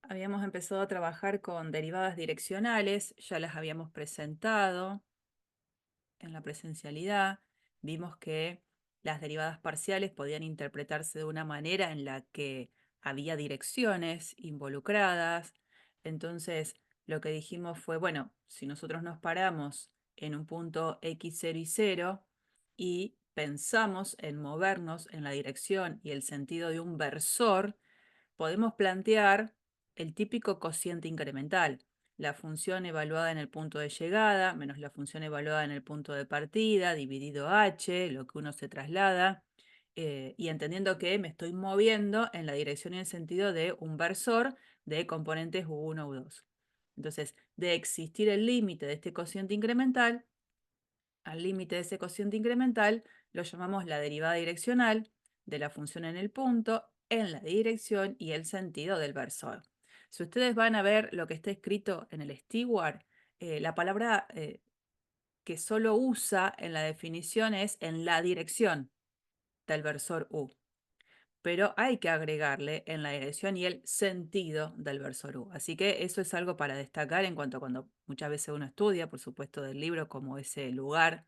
Habíamos empezado a trabajar con derivadas direccionales, ya las habíamos presentado en la presencialidad. Vimos que las derivadas parciales podían interpretarse de una manera en la que había direcciones involucradas. Entonces, lo que dijimos fue, bueno, si nosotros nos paramos en un punto x, 0 y 0 y pensamos en movernos en la dirección y el sentido de un versor, podemos plantear el típico cociente incremental, la función evaluada en el punto de llegada menos la función evaluada en el punto de partida, dividido h, lo que uno se traslada, y entendiendo que me estoy moviendo en la dirección y en el sentido de un versor de componentes u1, u2. Entonces, de existir el límite de este cociente incremental, al límite de ese cociente incremental lo llamamos la derivada direccional de la función en el punto, en la dirección y el sentido del versor. Si ustedes van a ver lo que está escrito en el steward, la palabra que solo usa en la definición es en la dirección del versor U, pero hay que agregarle en la dirección y el sentido del versor U. Así que eso es algo para destacar en cuanto a cuando muchas veces uno estudia, por supuesto, del libro como ese lugar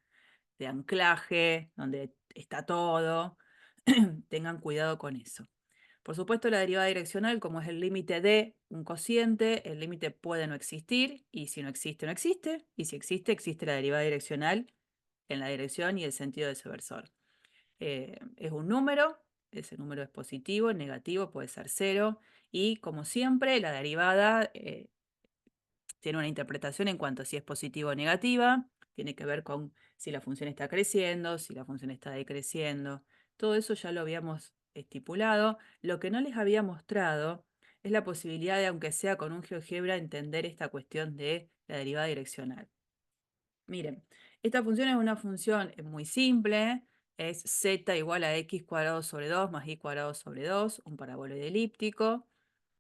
de anclaje, donde está todo. Tengan cuidado con eso. Por supuesto, la derivada direccional, como es el límite de un cociente, el límite puede no existir, y si no existe, no existe, y si existe, existe la derivada direccional en la dirección y el sentido de ese versor. Es un número, ese número es positivo, negativo, puede ser cero, y como siempre, la derivada tiene una interpretación en cuanto a si es positiva o negativa, tiene que ver con si la función está creciendo, si la función está decreciendo. Todo eso ya lo habíamos estipulado. Lo que no les había mostrado es la posibilidad de, aunque sea con un GeoGebra, entender esta cuestión de la derivada direccional. Miren, esta función es una función muy simple, es z igual a x cuadrado sobre 2 más y cuadrado sobre 2, un paraboloide elíptico.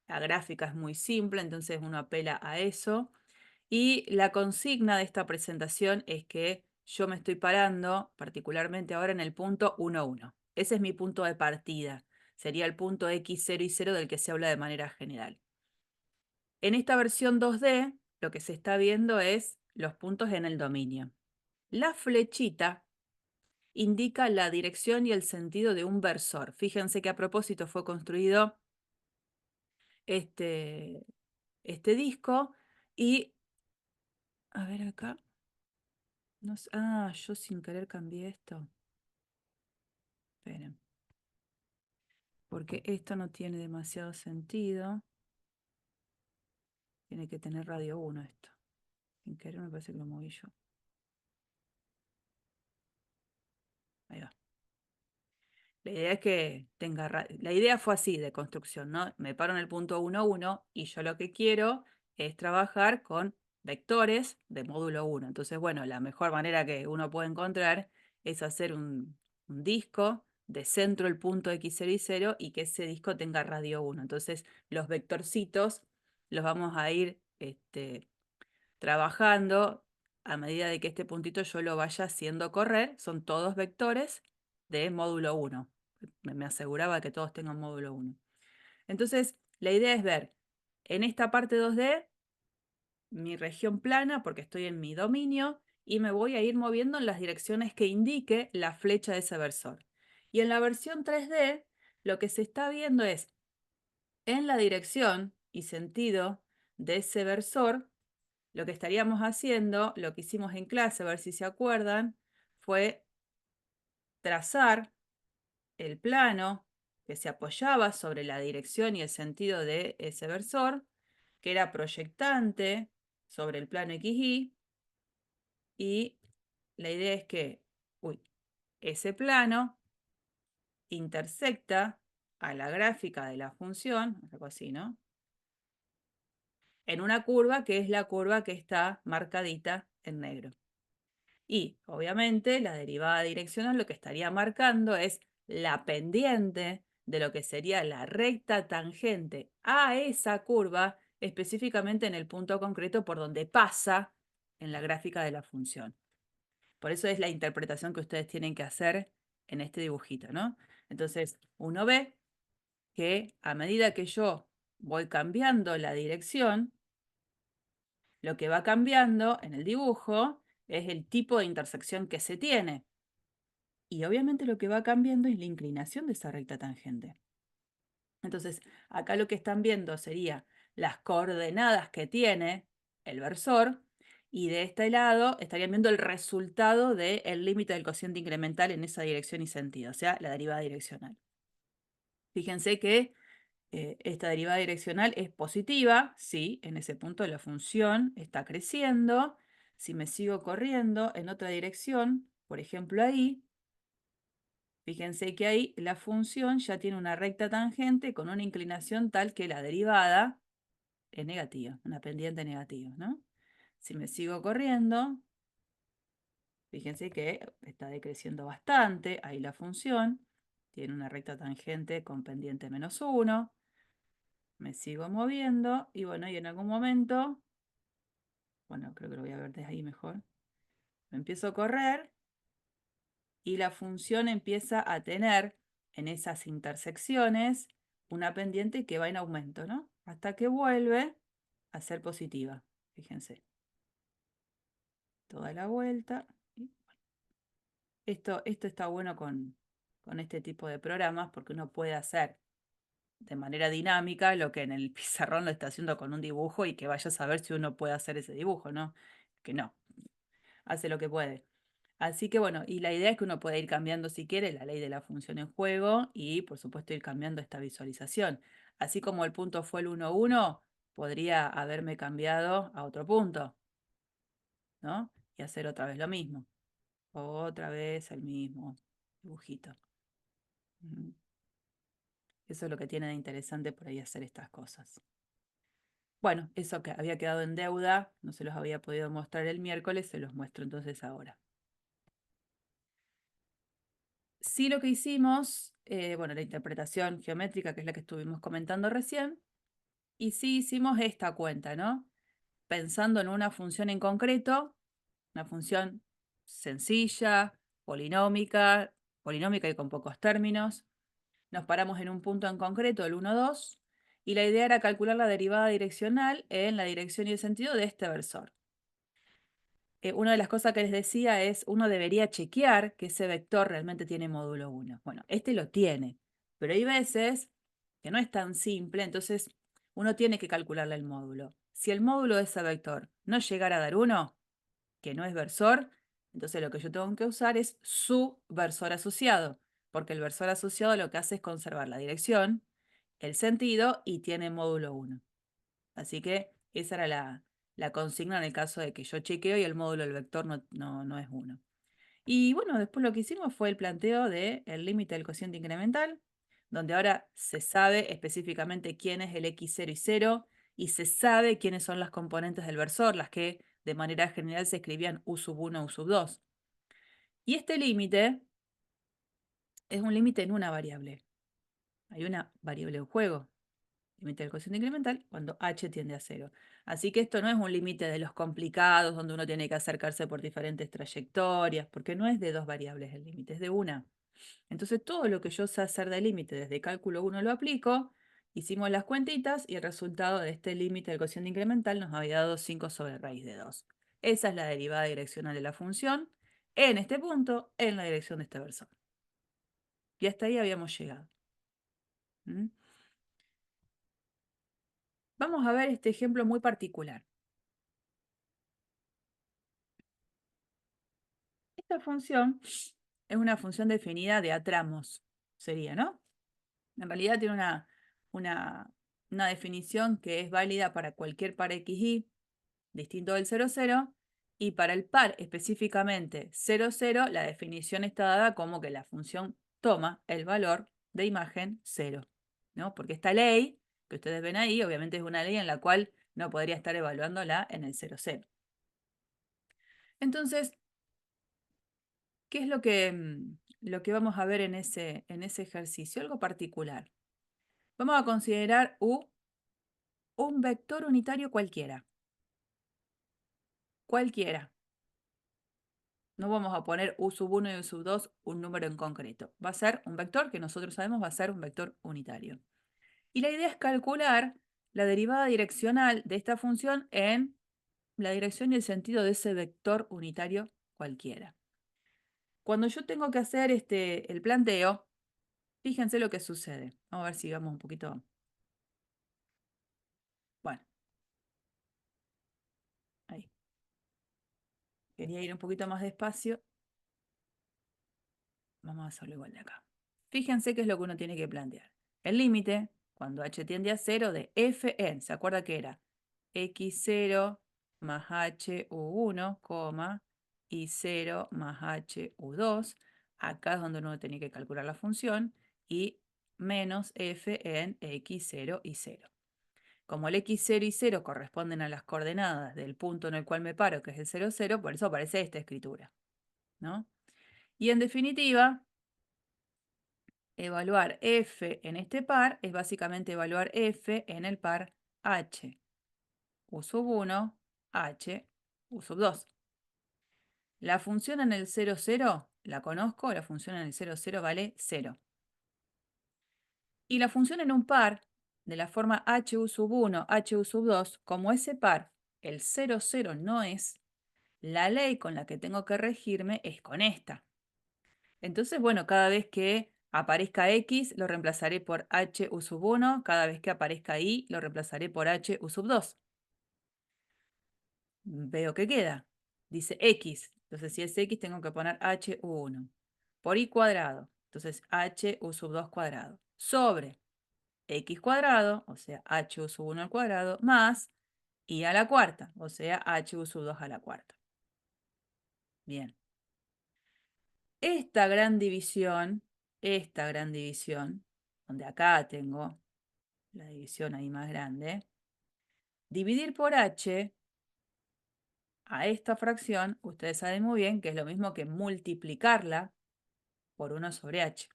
La gráfica es muy simple, entonces uno apela a eso. Y la consigna de esta presentación es que yo me estoy parando, particularmente ahora en el punto 1, 1. Ese es mi punto de partida. Sería el punto x, 0 y 0 del que se habla de manera general. En esta versión 2D, lo que se está viendo es los puntos en el dominio. La flechita indica la dirección y el sentido de un versor. Fíjense que a propósito fue construido este, este disco y, a ver acá, no sé, yo sin querer cambié esto. Esperen, porque esto no tiene demasiado sentido. Tiene que tener radio 1 esto. Sin querer me parece que lo moví yo. Ahí va. La idea es que tenga la idea fue así de construcción, ¿no? Me paro en el punto 1, 1 y yo lo que quiero es trabajar con vectores de módulo 1. Entonces, bueno, la mejor manera que uno puede encontrar es hacer un disco de centro el punto x0 y 0 y que ese disco tenga radio 1. Entonces, los vectorcitos los vamos a ir trabajando a medida de que este puntito yo lo vaya haciendo correr. Son todos vectores de módulo 1. Me aseguraba que todos tengan módulo 1. Entonces, la idea es ver en esta parte 2D mi región plana, porque estoy en mi dominio, y me voy a ir moviendo en las direcciones que indique la flecha de ese versor. Y en la versión 3D, lo que se está viendo es en la dirección y sentido de ese versor, lo que estaríamos haciendo, lo que hicimos en clase, a ver si se acuerdan, fue trazar el plano que se apoyaba sobre la dirección y el sentido de ese versor, que era proyectante sobre el plano XY, y la idea es que ese plano intersecta a la gráfica de la función, algo así, ¿no? En una curva que es la curva que está marcadita en negro. Y obviamente la derivada direccional lo que estaría marcando es la pendiente de lo que sería la recta tangente a esa curva, específicamente en el punto concreto por donde pasa en la gráfica de la función. Por eso es la interpretación que ustedes tienen que hacer en este dibujito, ¿no? Entonces, uno ve que a medida que yo voy cambiando la dirección, lo que va cambiando en el dibujo es el tipo de intersección que se tiene. Y obviamente lo que va cambiando es la inclinación de esa recta tangente. Entonces, acá lo que están viendo sería las coordenadas que tiene el versor, y de este lado estarían viendo el resultado del límite del cociente incremental en esa dirección y sentido, o sea, la derivada direccional. Fíjense que esta derivada direccional es positiva, sí, en ese punto la función está creciendo. Si me sigo corriendo en otra dirección, por ejemplo ahí, fíjense que ahí la función ya tiene una recta tangente con una inclinación tal que la derivada es negativa, una pendiente negativa, ¿no? Si me sigo corriendo, fíjense que está decreciendo bastante, ahí la función tiene una recta tangente con pendiente -1. Me sigo moviendo y bueno, y en algún momento, bueno, creo que lo voy a ver desde ahí mejor, me empiezo a correr y la función empieza a tener en esas intersecciones una pendiente que va en aumento, ¿no? Hasta que vuelve a ser positiva, fíjense. Toda la vuelta. Esto está bueno con este tipo de programas porque uno puede hacer de manera dinámica lo que en el pizarrón lo está haciendo con un dibujo y que vaya a saber si uno puede hacer ese dibujo, ¿no? Que no, hace lo que puede. Así que bueno, y la idea es que uno puede ir cambiando si quiere la ley de la función en juego y por supuesto ir cambiando esta visualización. Así como el punto fue el 1, 1, podría haberme cambiado a otro punto, ¿no? Y hacer otra vez lo mismo. Otra vez el mismo dibujito. Mm. Eso es lo que tiene de interesante por ahí hacer estas cosas. Bueno, eso que había quedado en deuda, no se los había podido mostrar el miércoles, se los muestro entonces ahora. Sí, lo que hicimos, bueno, la interpretación geométrica, que es la que estuvimos comentando recién, y sí hicimos esta cuenta, ¿no? Pensando en una función en concreto, una función sencilla, polinómica y con pocos términos. Nos paramos en un punto en concreto, el 1, 2, y la idea era calcular la derivada direccional en la dirección y el sentido de este versor. Una de las cosas que les decía es, uno debería chequear que ese vector realmente tiene módulo 1. Bueno, este lo tiene, pero hay veces que no es tan simple, entonces uno tiene que calcularle el módulo. Si el módulo de ese vector no llegara a dar 1, que no es versor, entonces lo que yo tengo que usar es su versor asociado, porque el versor asociado lo que hace es conservar la dirección, el sentido y tiene módulo 1. Así que esa era la consigna en el caso de que yo chequeo y el módulo del vector no es 1. Y bueno, después lo que hicimos fue el planteo del límite del cociente incremental, donde ahora se sabe específicamente quién es el x0 y 0, y se sabe quiénes son las componentes del versor, las que de manera general se escribían u sub 1, u sub 2. Y este límite es un límite en una variable. Hay una variable en juego, límite del cociente incremental, cuando h tiende a 0. Así que esto no es un límite de los complicados, donde uno tiene que acercarse por diferentes trayectorias, porque no es de dos variables el límite, es de una. Entonces todo lo que yo sé hacer de límite desde cálculo 1 lo aplico, hicimos las cuentitas y el resultado de este límite del cociente incremental nos había dado 5 sobre raíz de 2. Esa es la derivada direccional de la función en este punto, en la dirección de este versor. Y hasta ahí habíamos llegado. ¿Mm? Vamos a ver este ejemplo muy particular. Esta función es una función definida de a tramos, sería, ¿no? En realidad tiene una definición que es válida para cualquier par xy distinto del 0, 0, y para el par específicamente 0, 0, la definición está dada como que la función toma el valor de imagen 0, ¿no? Porque esta ley que ustedes ven ahí, obviamente es una ley en la cual no podría estar evaluándola en el 0, 0. Entonces, ¿qué es lo que vamos a ver en ese ejercicio? Algo particular. Vamos a considerar U un vector unitario cualquiera. Cualquiera. No vamos a poner U sub 1 y U sub 2 un número en concreto. Va a ser un vector que nosotros sabemos va a ser un vector unitario. Y la idea es calcular la derivada direccional de esta función en la dirección y el sentido de ese vector unitario cualquiera. Cuando yo tengo que hacer el planteo, fíjense lo que sucede. Vamos a ver si vamos un poquito. Bueno, ahí. Quería ir un poquito más despacio. Vamos a hacerlo igual de acá. Fíjense qué es lo que uno tiene que plantear. El límite, cuando h tiende a 0, de fn. ¿Se acuerda que era? X0 más hu1, y 0 más hu2. Acá es donde uno tiene que calcular la función. Y menos f en x0 y 0. Como el x0 y 0 corresponden a las coordenadas del punto en el cual me paro, que es el 0, 0, por eso aparece esta escritura, ¿no? Y en definitiva, evaluar f en este par es básicamente evaluar f en el par h u sub 1, h u sub 2. La función en el 0, 0, la conozco, la función en el 0, 0 vale 0. Y la función en un par, de la forma h u sub 1, h u sub 2, como ese par, el 0, 0 no es, la ley con la que tengo que regirme es con esta. Entonces, bueno, cada vez que aparezca x, lo reemplazaré por h u sub 1. Cada vez que aparezca y, lo reemplazaré por h u sub 2. Veo que queda. Dice x. Entonces, si es x, tengo que poner h u 1. Por y cuadrado. Entonces, h u sub 2 cuadrado. Sobre x cuadrado, o sea, h u sub 1 al cuadrado, más y a la cuarta, o sea, h u sub 2 a la cuarta. Bien. Esta gran división, donde acá tengo la división ahí más grande, dividir por h a esta fracción, ustedes saben muy bien que es lo mismo que multiplicarla por 1 sobre h.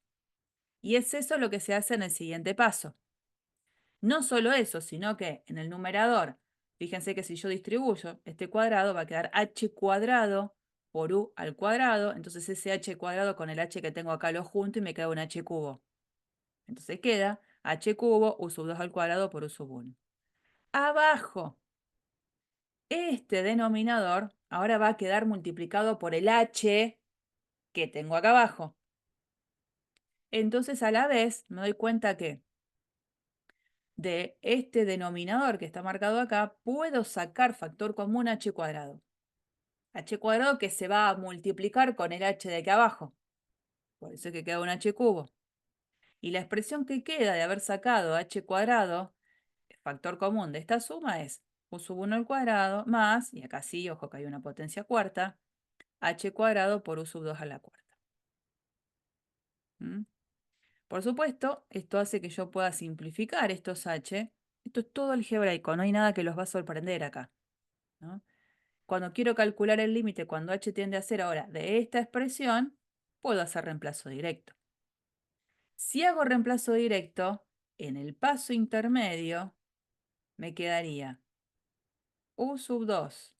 Y es eso lo que se hace en el siguiente paso. No solo eso, sino que en el numerador, fíjense que si yo distribuyo este cuadrado, va a quedar h cuadrado por u al cuadrado. Entonces ese h cuadrado con el h que tengo acá lo junto y me queda un h cubo. Entonces queda h cubo u sub 2 al cuadrado por u sub 1. Abajo, este denominador ahora va a quedar multiplicado por el h que tengo acá abajo. Entonces a la vez me doy cuenta que de este denominador que está marcado acá, puedo sacar factor común h cuadrado. H cuadrado que se va a multiplicar con el h de aquí abajo. Por eso es que queda un h cubo. Y la expresión que queda de haber sacado h cuadrado, el factor común de esta suma es u sub 1 al cuadrado más, y acá sí, ojo que hay una potencia cuarta, h cuadrado por u sub 2 a la cuarta. ¿Mm? Por supuesto, esto hace que yo pueda simplificar estos h. Esto es todo algebraico, no hay nada que los va a sorprender acá, ¿no? Cuando quiero calcular el límite cuando h tiende a 0 ahora de esta expresión, puedo hacer reemplazo directo. Si hago reemplazo directo, en el paso intermedio me quedaría u sub 2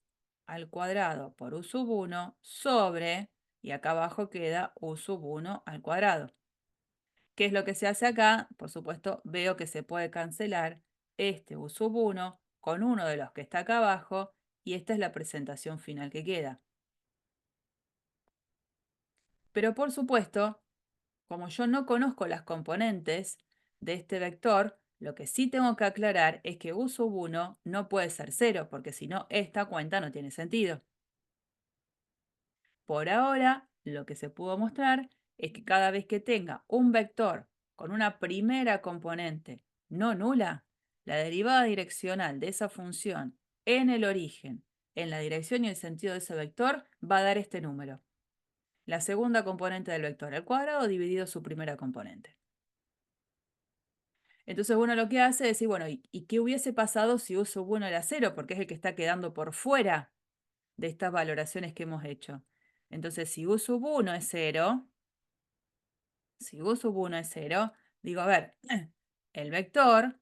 al cuadrado por u sub 1 sobre, y acá abajo queda u sub 1 al cuadrado. ¿Qué es lo que se hace acá? Por supuesto, veo que se puede cancelar este u sub 1 con uno de los que está acá abajo, y esta es la presentación final que queda. Pero por supuesto, como yo no conozco las componentes de este vector, lo que sí tengo que aclarar es que u sub 1 no puede ser 0, porque si no, esta cuenta no tiene sentido. Por ahora, lo que se pudo mostrar es que cada vez que tenga un vector con una primera componente no nula, la derivada direccional de esa función en el origen, en la dirección y el sentido de ese vector, va a dar este número. La segunda componente del vector al cuadrado dividido su primera componente. Entonces uno lo que hace es decir, bueno, ¿y qué hubiese pasado si u sub 1 era 0? Porque es el que está quedando por fuera de estas valoraciones que hemos hecho. Entonces, si u sub 1 es 0, si u sub 1 es 0, digo, a ver, el vector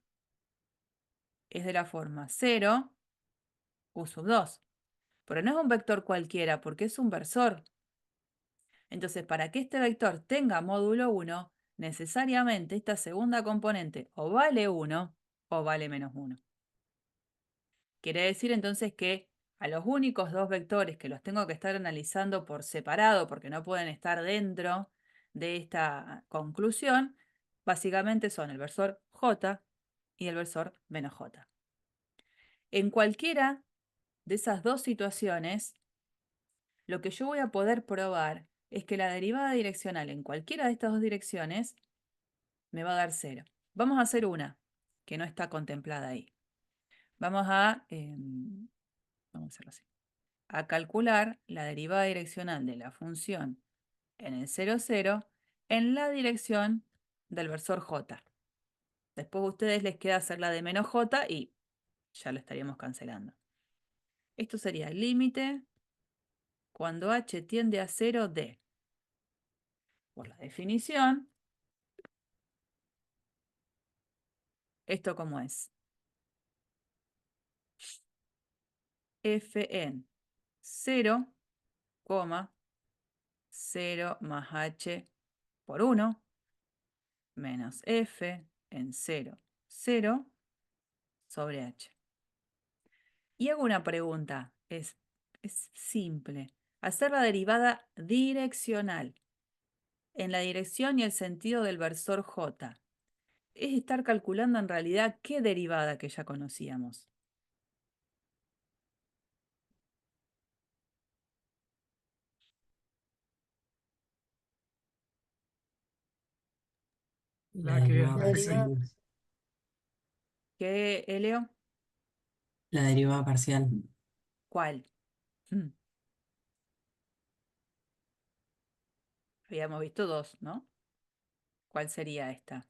es de la forma 0, u sub 2. Pero no es un vector cualquiera, porque es un versor. Entonces, para que este vector tenga módulo 1, necesariamente esta segunda componente o vale 1 o vale menos 1. Quiere decir entonces que a los únicos dos vectores que los tengo que estar analizando por separado, porque no pueden estar dentro de esta conclusión, básicamente son el versor j y el versor menos j. En cualquiera de esas dos situaciones, lo que yo voy a poder probar es que la derivada direccional en cualquiera de estas dos direcciones me va a dar 0. Vamos a hacer una que no está contemplada ahí. Vamos a hacerlo así. A calcular la derivada direccional de la función en el 0, 0 en la dirección del versor j. Después a ustedes les queda hacer la de menos j y ya lo estaríamos cancelando. Esto sería el límite cuando h tiende a 0 de, por la definición, ¿esto cómo es? F en 0, 0 más h por 1 menos f en 0, 0 sobre h. Y hago una pregunta, es simple. Hacer la derivada direccional en la dirección y el sentido del versor j es estar calculando en realidad qué derivada que ya conocíamos. La derivada La derivada. parcial. ¿Qué, Elio? La derivada parcial. ¿Cuál? Mm, Habíamos visto dos, ¿no? ¿Cuál sería esta?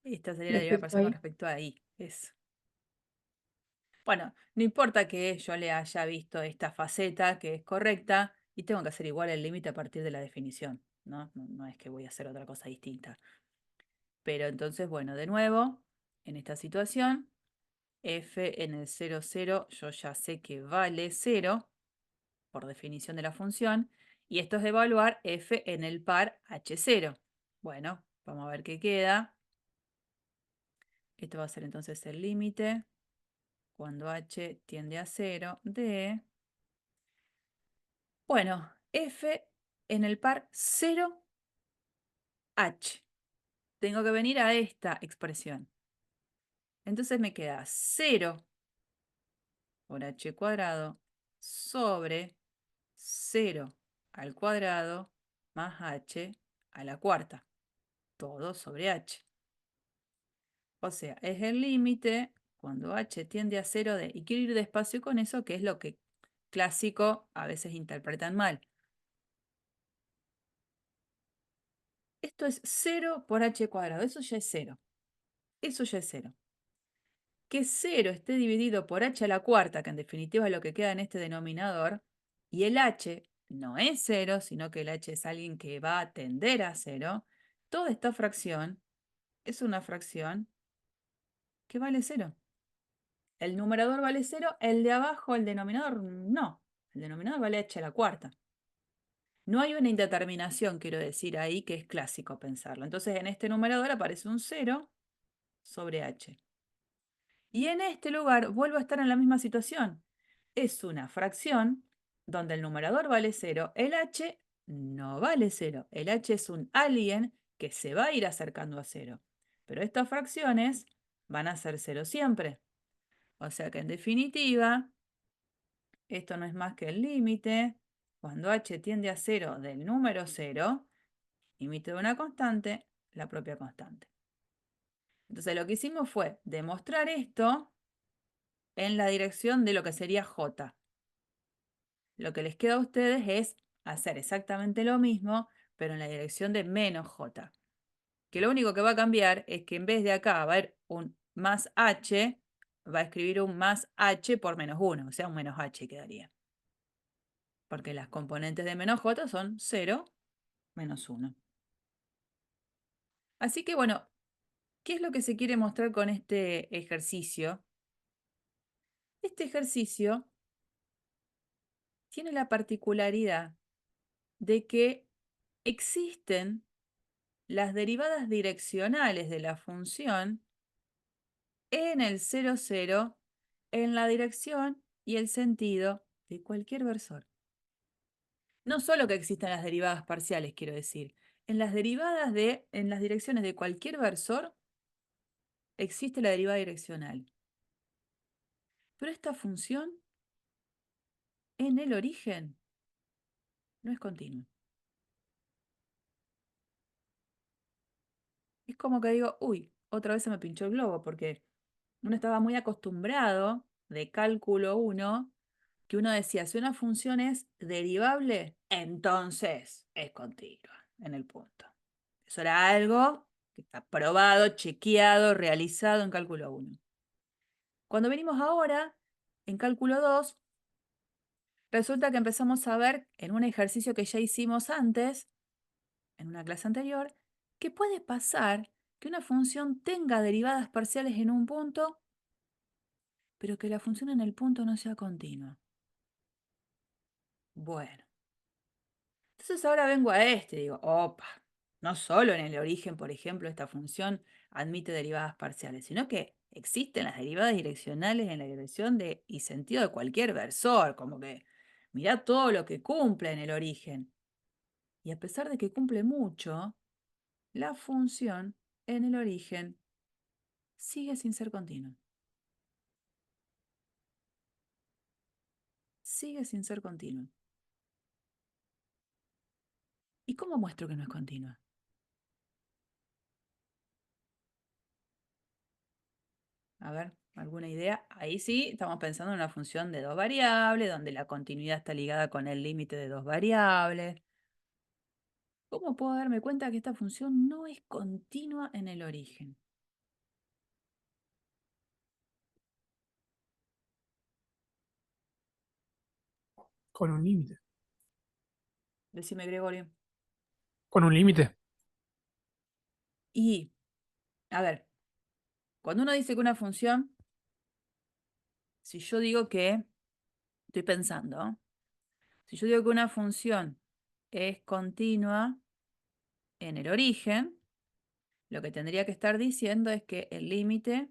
Esta sería la derivada Respecto parcial con ahí, respecto a i. Bueno, no importa que yo le haya visto esta faceta que es correcta y tengo que hacer igual el límite a partir de la definición, ¿no? No es que voy a hacer otra cosa distinta. Pero entonces, bueno, de nuevo, en esta situación, f en el 0, 0, yo ya sé que vale 0 por definición de la función, y esto es evaluar f en el par h0. Bueno, vamos a ver qué queda. Esto va a ser entonces el límite cuando h tiende a 0 de, bueno, f en el par 0h. Tengo que venir a esta expresión. Entonces me queda 0 por h cuadrado sobre 0 al cuadrado más h a la cuarta. Todo sobre h. O sea, es el límite cuando h tiende a 0 de... Y quiero ir despacio con eso, que es lo que clásico a veces interpretan mal. Esto es 0 por h cuadrado. Eso ya es 0. Eso ya es 0. Que 0 esté dividido por h a la cuarta, que en definitiva es lo que queda en este denominador, y el h no es 0, sino que el h es alguien que va a tender a 0, toda esta fracción es una fracción que vale 0. El numerador vale 0, el de abajo, el denominador, no. El denominador vale h a la cuarta. No hay una indeterminación, quiero decir, ahí que es clásico pensarlo. Entonces en este numerador aparece un 0 sobre h. Y en este lugar vuelvo a estar en la misma situación. Es una fracción donde el numerador vale 0, el h no vale 0. El h es un alguien que se va a ir acercando a 0. Pero estas fracciones van a ser 0 siempre. O sea que en definitiva, esto no es más que el límite cuando h tiende a 0 del número 0, límite de una constante, la propia constante. Entonces lo que hicimos fue demostrar esto en la dirección de lo que sería j. Lo que les queda a ustedes es hacer exactamente lo mismo, pero en la dirección de menos j. Que lo único que va a cambiar es que en vez de acá va a haber un más h, va a escribir un más h por menos 1, o sea, un menos h quedaría. Porque las componentes de menos j son 0, menos 1. Así que bueno, ¿qué es lo que se quiere mostrar con este ejercicio? Este ejercicio tiene la particularidad de que existen las derivadas direccionales de la función en el 0, 0 en la dirección y el sentido de cualquier versor. No solo que existen las derivadas parciales, quiero decir. En las direcciones de cualquier versor existe la derivada direccional. Pero esta función en el origen no es continua. Es como que digo, uy, otra vez se me pinchó el globo, porque uno estaba muy acostumbrado de cálculo 1, que uno decía, si una función es derivable, entonces es continua en el punto. Eso era algo que está probado, chequeado, realizado en cálculo 1. Cuando venimos ahora, en cálculo 2, resulta que empezamos a ver en un ejercicio que ya hicimos antes, en una clase anterior, que puede pasar que una función tenga derivadas parciales en un punto, pero que la función en el punto no sea continua. Bueno, entonces ahora vengo a digo, opa, no solo en el origen, por ejemplo, esta función admite derivadas parciales, sino que existen las derivadas direccionales en la dirección y sentido de cualquier versor, como que mirá todo lo que cumple en el origen. Y a pesar de que cumple mucho, la función en el origen sigue sin ser continua. Sigue sin ser continua. ¿Y cómo muestro que no es continua? A ver, ¿alguna idea? Ahí sí, estamos pensando en una función de dos variables, donde la continuidad está ligada con el límite de dos variables. ¿Cómo puedo darme cuenta que esta función no es continua en el origen? Con un límite. Decime, Gregorio. Con un límite. Y, a ver, cuando uno dice que una función, si yo digo que, estoy pensando, si yo digo que una función es continua en el origen, lo que tendría que estar diciendo es que el límite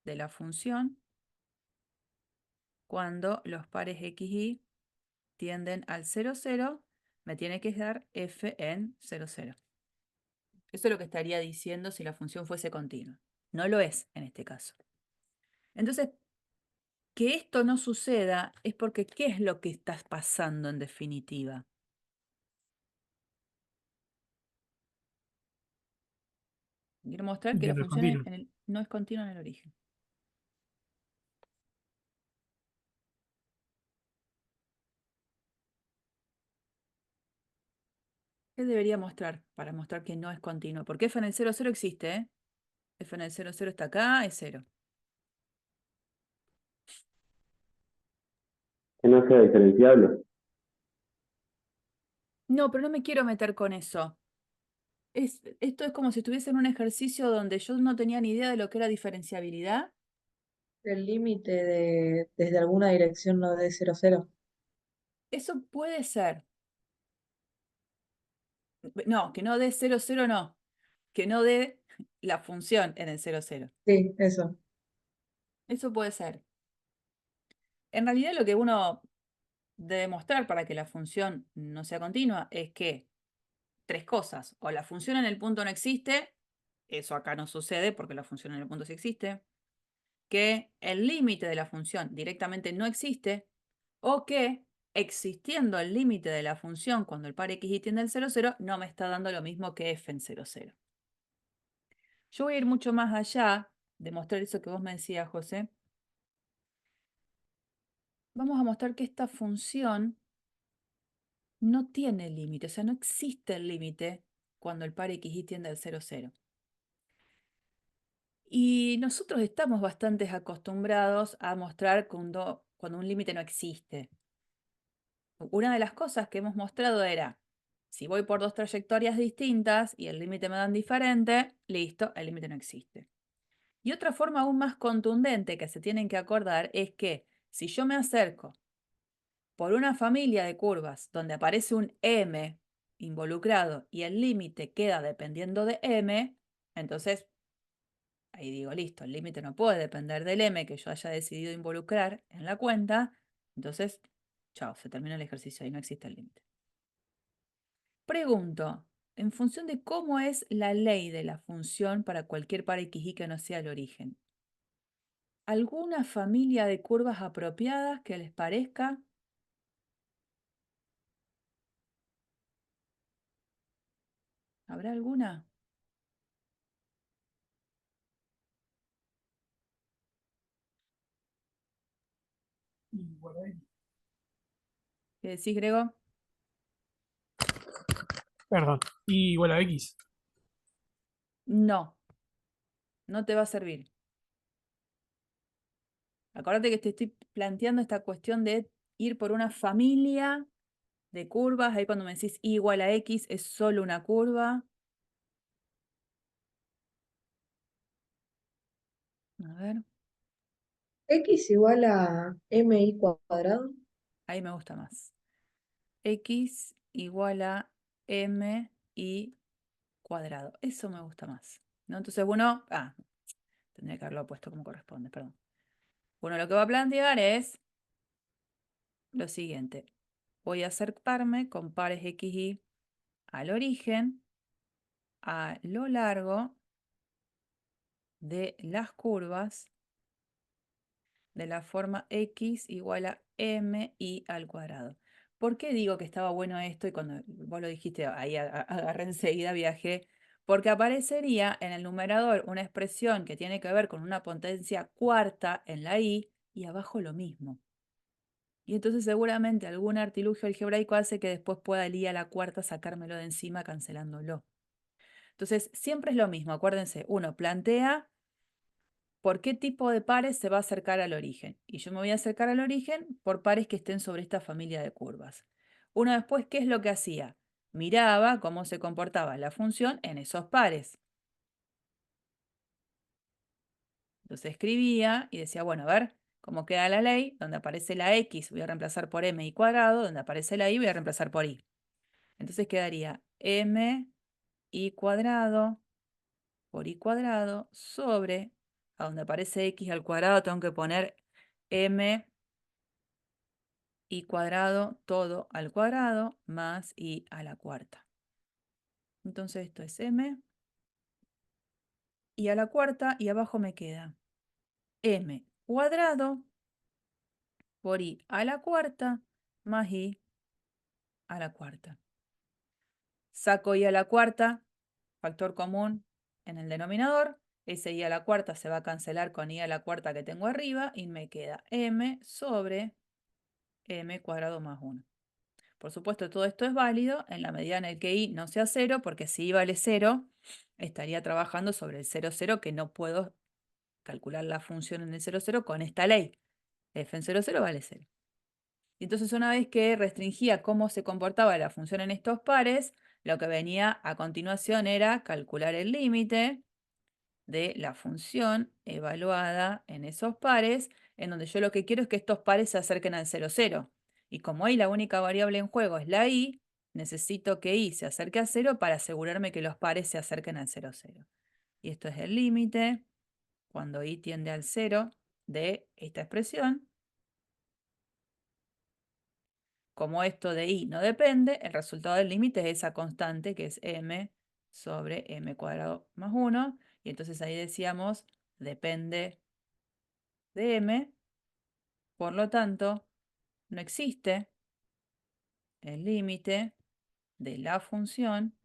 de la función, cuando los pares x y tienden al 0, 0, me tiene que dar f en 0, 0. Eso es lo que estaría diciendo si la función fuese continua. No lo es en este caso. Entonces, que esto no suceda es porque ¿qué es lo que está pasando en definitiva? Quiero mostrar que Que la no es función continuo. no es continua en el origen. ¿Qué debería mostrar para mostrar que no es continuo? Porque f en el 0, 0 existe, ¿eh? F en el 0, 0 está acá, es 0. Que no sea diferenciable. No, pero no me quiero meter con eso. Esto es como si estuviese en un ejercicio donde yo no tenía ni idea de lo que era diferenciabilidad. El límite desde alguna dirección no de 0, 0. Eso puede ser. No, que no dé 0, 0, no. Que no dé la función en el 0, 0. Sí, eso. Eso puede ser. En realidad lo que uno debe mostrar para que la función no sea continua es que tres cosas. O la función en el punto no existe. Eso acá no sucede porque la función en el punto sí existe. Que el límite de la función directamente no existe. O que existiendo el límite de la función cuando el par x y tiende al 0, 0, no me está dando lo mismo que f en 0, 0. Yo voy a ir mucho más allá de mostrar eso que vos me decías, José. Vamos a mostrar que esta función no tiene límite, o sea, no existe el límite cuando el par x y tiende al 0, 0. Y nosotros estamos bastante acostumbrados a mostrar cuando un límite no existe. Una de las cosas que hemos mostrado era, si voy por dos trayectorias distintas y el límite me dan diferente, listo, el límite no existe. Y otra forma aún más contundente que se tienen que acordar es que si yo me acerco por una familia de curvas donde aparece un m involucrado y el límite queda dependiendo de m, entonces ahí digo, listo, el límite no puede depender del m que yo haya decidido involucrar en la cuenta, entonces, chao, se termina el ejercicio y no existe el límite. Pregunto, en función de cómo es la ley de la función para cualquier par XY que no sea el origen, ¿alguna familia de curvas apropiadas que les parezca? ¿Habrá alguna? Igual a X. ¿Qué decís, Grego? Perdón. Y igual a X. No, no te va a servir. Acuérdate que te estoy planteando esta cuestión de ir por una familia de curvas. Ahí cuando me decís y igual a X es solo una curva. A ver, X igual a mi cuadrado. ahí me gusta más. X igual a mi cuadrado. Eso me gusta más, ¿no? Entonces uno, tendría que haberlo puesto como corresponde, perdón. Bueno, lo que va a plantear es lo siguiente. Voy a acercarme con pares X y al origen, a lo largo de las curvas de la forma X igual a mi al cuadrado. ¿Por qué digo que estaba bueno esto? Y cuando vos lo dijiste, ahí agarré enseguida, viajé. Porque aparecería en el numerador una expresión que tiene que ver con una potencia cuarta en la y abajo lo mismo. Y entonces seguramente algún artilugio algebraico hace que después pueda el i a la cuarta sacármelo de encima cancelándolo. Entonces siempre es lo mismo, acuérdense, uno plantea por qué tipo de pares se va a acercar al origen. Y yo me voy a acercar al origen por pares que estén sobre esta familia de curvas. Uno después, ¿qué es lo que hacía? Miraba cómo se comportaba la función en esos pares. Entonces escribía y decía, bueno, a ver cómo queda la ley. Donde aparece la x voy a reemplazar por mi cuadrado. Donde aparece la y voy a reemplazar por i. Entonces quedaría mi cuadrado por i cuadrado sobre, a donde aparece x al cuadrado tengo que poner m i cuadrado todo al cuadrado más i a la cuarta. Entonces esto es m i a la cuarta y abajo me queda m cuadrado por i a la cuarta más i a la cuarta. Saco i a la cuarta, factor común en el denominador. Ese i a la cuarta se va a cancelar con i a la cuarta que tengo arriba y me queda m sobre m cuadrado más 1. Por supuesto, todo esto es válido en la medida en el que i no sea 0, porque si i vale 0, estaría trabajando sobre el 0, 0, que no puedo calcular la función en el 0, 0 con esta ley. F en 0, 0 vale 0. Y entonces una vez que restringía cómo se comportaba la función en estos pares, lo que venía a continuación era calcular el límite de la función evaluada en esos pares, en donde yo lo que quiero es que estos pares se acerquen al 0, 0. Y como ahí la única variable en juego es la i, necesito que i se acerque a 0 para asegurarme que los pares se acerquen al 0, 0. Y esto es el límite, cuando i tiende al 0, de esta expresión. Como esto de i no depende, el resultado del límite es esa constante que es m sobre m cuadrado más 1. Y entonces ahí decíamos, depende de m, por lo tanto, no existe el límite de la función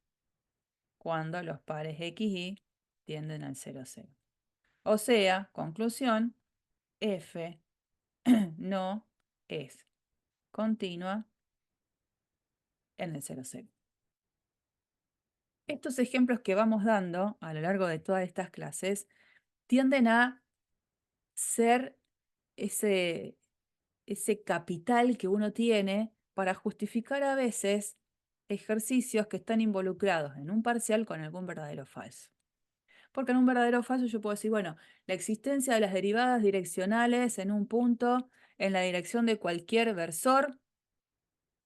cuando los pares x y tienden al 0, 0. O sea, conclusión, f no es continua en el 0, 0. Estos ejemplos que vamos dando a lo largo de todas estas clases tienden a ser ese capital que uno tiene para justificar a veces ejercicios que están involucrados en un parcial con algún verdadero o falso. Porque en un verdadero o falso yo puedo decir, bueno, la existencia de las derivadas direccionales en un punto en la dirección de cualquier versor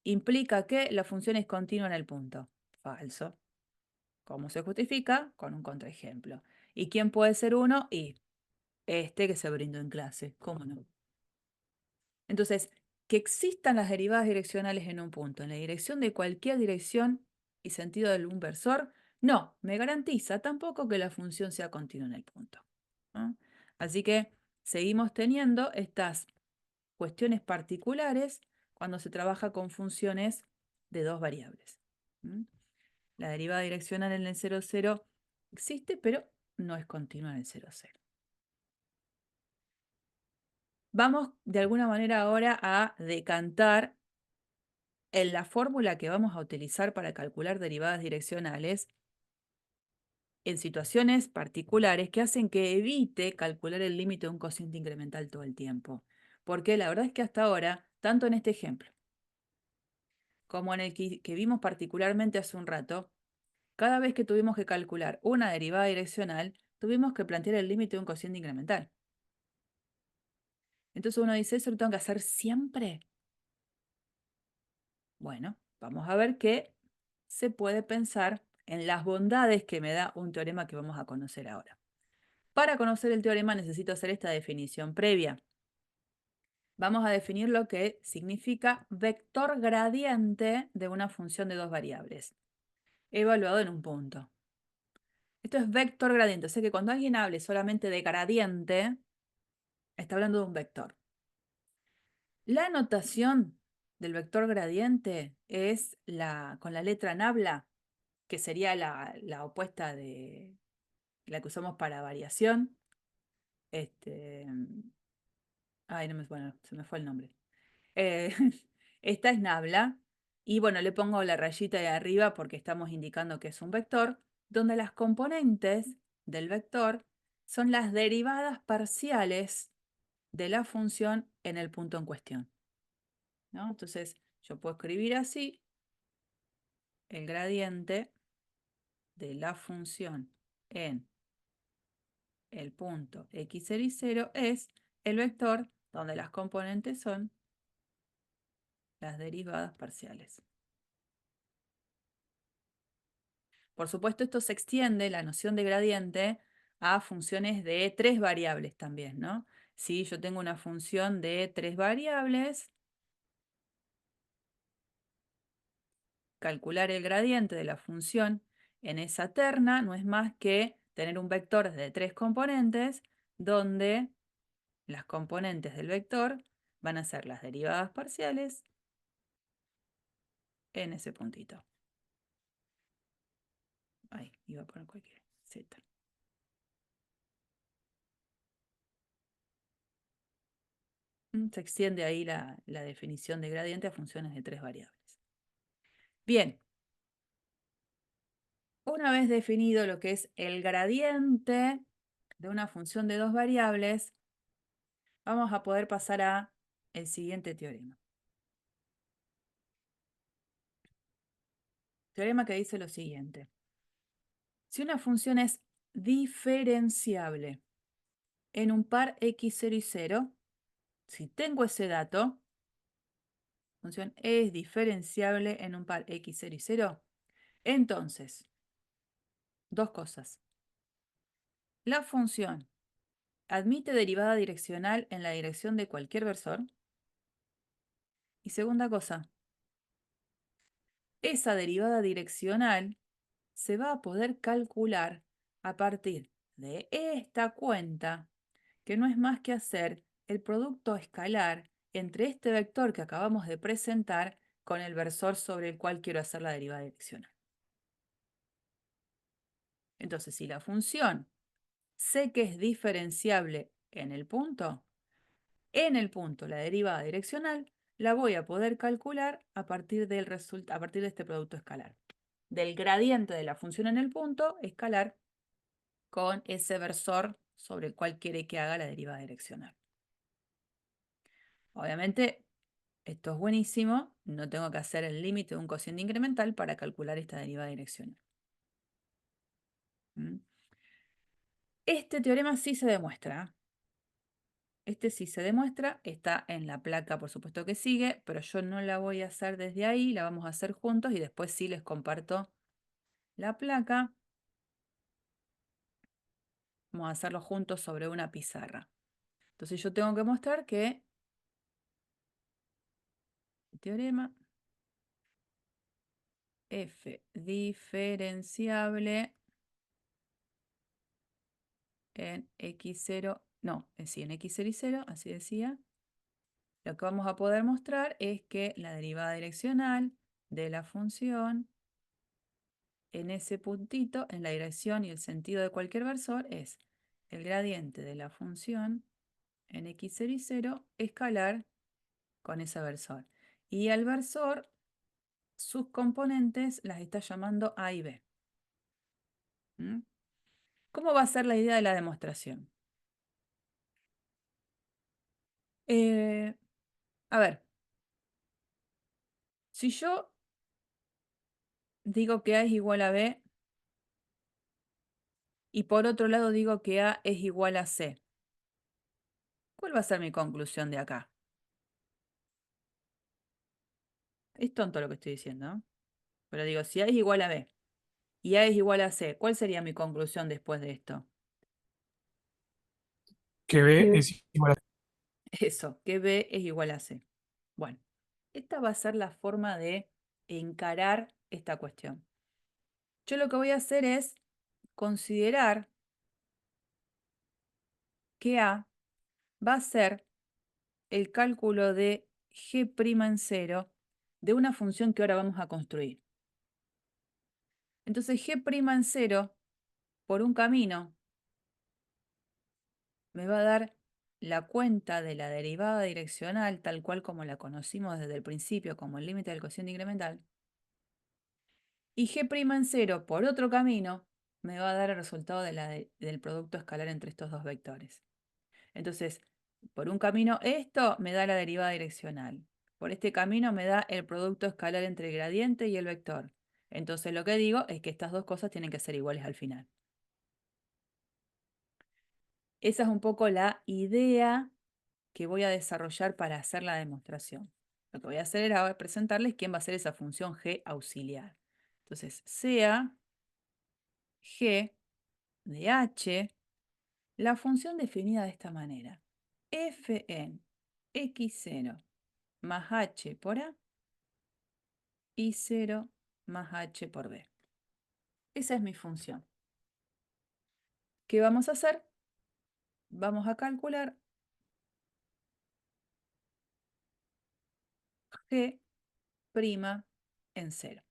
implica que la función es continua en el punto. Falso. ¿Cómo se justifica? Con un contraejemplo. ¿Y quién puede ser uno? Y este que se brindó en clase, ¿cómo no? Entonces, que existan las derivadas direccionales en un punto, en la dirección de cualquier dirección y sentido del inversor, no me garantiza tampoco que la función sea continua en el punto, ¿no? Así que seguimos teniendo estas cuestiones particulares cuando se trabaja con funciones de dos variables. ¿Mm? La derivada direccional en el 0, 0 existe, pero no es continua en el 0, 0. Vamos de alguna manera ahora a decantar en la fórmula que vamos a utilizar para calcular derivadas direccionales en situaciones particulares que hacen que evite calcular el límite de un cociente incremental todo el tiempo. Porque la verdad es que hasta ahora, tanto en este ejemplo como en el que vimos particularmente hace un rato, cada vez que tuvimos que calcular una derivada direccional, tuvimos que plantear el límite de un cociente incremental. Entonces uno dice, ¿eso lo tengo que hacer siempre? Bueno, vamos a ver qué se puede pensar en las bondades que me da un teorema que vamos a conocer ahora. Para conocer el teorema necesito hacer esta definición previa. Vamos a definir lo que significa vector gradiente de una función de dos variables, evaluado en un punto. Esto es vector gradiente, o sea que cuando alguien hable solamente de gradiente, está hablando de un vector. La notación del vector gradiente es con la letra nabla, que sería la opuesta de la que usamos para variación. Bueno, se me fue el nombre. Eh, esta es nabla. Y bueno, le pongo la rayita de arriba porque estamos indicando que es un vector, donde las componentes del vector son las derivadas parciales de la función en el punto en cuestión, ¿no? Entonces, yo puedo escribir así el gradiente de la función en el punto x0 y 0 es el vector donde las componentes son las derivadas parciales. Por supuesto, esto se extiende, la noción de gradiente, a funciones de tres variables también, ¿no? Si yo tengo una función de tres variables, calcular el gradiente de la función en esa terna no es más que tener un vector de tres componentes donde las componentes del vector van a ser las derivadas parciales en ese puntito. Ahí, iba a poner cualquier z. Se extiende ahí la definición de gradiente a funciones de tres variables. Bien, una vez definido lo que es el gradiente de una función de dos variables, vamos a poder pasar a el siguiente teorema. Teorema que dice lo siguiente. Si una función es diferenciable en un par x0 y 0, si tengo ese dato, función es diferenciable en un par x0 y 0, entonces, dos cosas. La función admite derivada direccional en la dirección de cualquier versor. Y segunda cosa, esa derivada direccional se va a poder calcular a partir de esta cuenta, que no es más que hacer el producto escalar entre este vector que acabamos de presentar con el versor sobre el cual quiero hacer la derivada direccional. Entonces, si la función sé que es diferenciable en el punto la derivada direccional la voy a poder calcular a partir de este producto escalar. Del gradiente de la función en el punto escalar con ese versor sobre el cual quiere que haga la derivada direccional. Obviamente, esto es buenísimo, no tengo que hacer el límite de un cociente incremental para calcular esta derivada direccional. Este teorema sí se demuestra. Este sí se demuestra, está en la placa, por supuesto que sigue, pero yo no la voy a hacer desde ahí, la vamos a hacer juntos y después sí les comparto la placa. Vamos a hacerlo juntos sobre una pizarra. Entonces yo tengo que mostrar que el teorema f diferenciable en x0, no, sí, en x0 y 0, así decía. Lo que vamos a poder mostrar es que la derivada direccional de la función en ese puntito, en la dirección y el sentido de cualquier versor, es el gradiente de la función en x0 y 0 escalar con ese versor. Y al versor, sus componentes las está llamando A y B. ¿Mm? ¿Cómo va a ser la idea de la demostración? A ver, si yo digo que A es igual a B y por otro lado digo que A es igual a C, ¿cuál va a ser mi conclusión de acá? Es tonto lo que estoy diciendo, ¿no? Pero digo, si A es igual a B y A es igual a C, ¿cuál sería mi conclusión después de esto? Que B es igual a Eso, que B es igual a C. Bueno, esta va a ser la forma de encarar esta cuestión. Yo lo que voy a hacer es considerar que A va a ser el cálculo de G' en 0 de una función que ahora vamos a construir. Entonces G' en 0 por un camino me va a dar la cuenta de la derivada direccional tal cual como la conocimos desde el principio como el límite del cociente incremental. Y G' en 0 por otro camino me va a dar el resultado del producto escalar entre estos dos vectores. Entonces, por un camino esto me da la derivada direccional. Por este camino me da el producto escalar entre el gradiente y el vector. Entonces lo que digo es que estas dos cosas tienen que ser iguales al final. Esa es un poco la idea que voy a desarrollar para hacer la demostración. Lo que voy a hacer es ahora presentarles quién va a ser esa función g auxiliar. Entonces, sea g de h, la función definida de esta manera. F en x0 más h por a y 0 más h por b. Esa es mi función. ¿Qué vamos a hacer? Vamos a calcular g' en 0.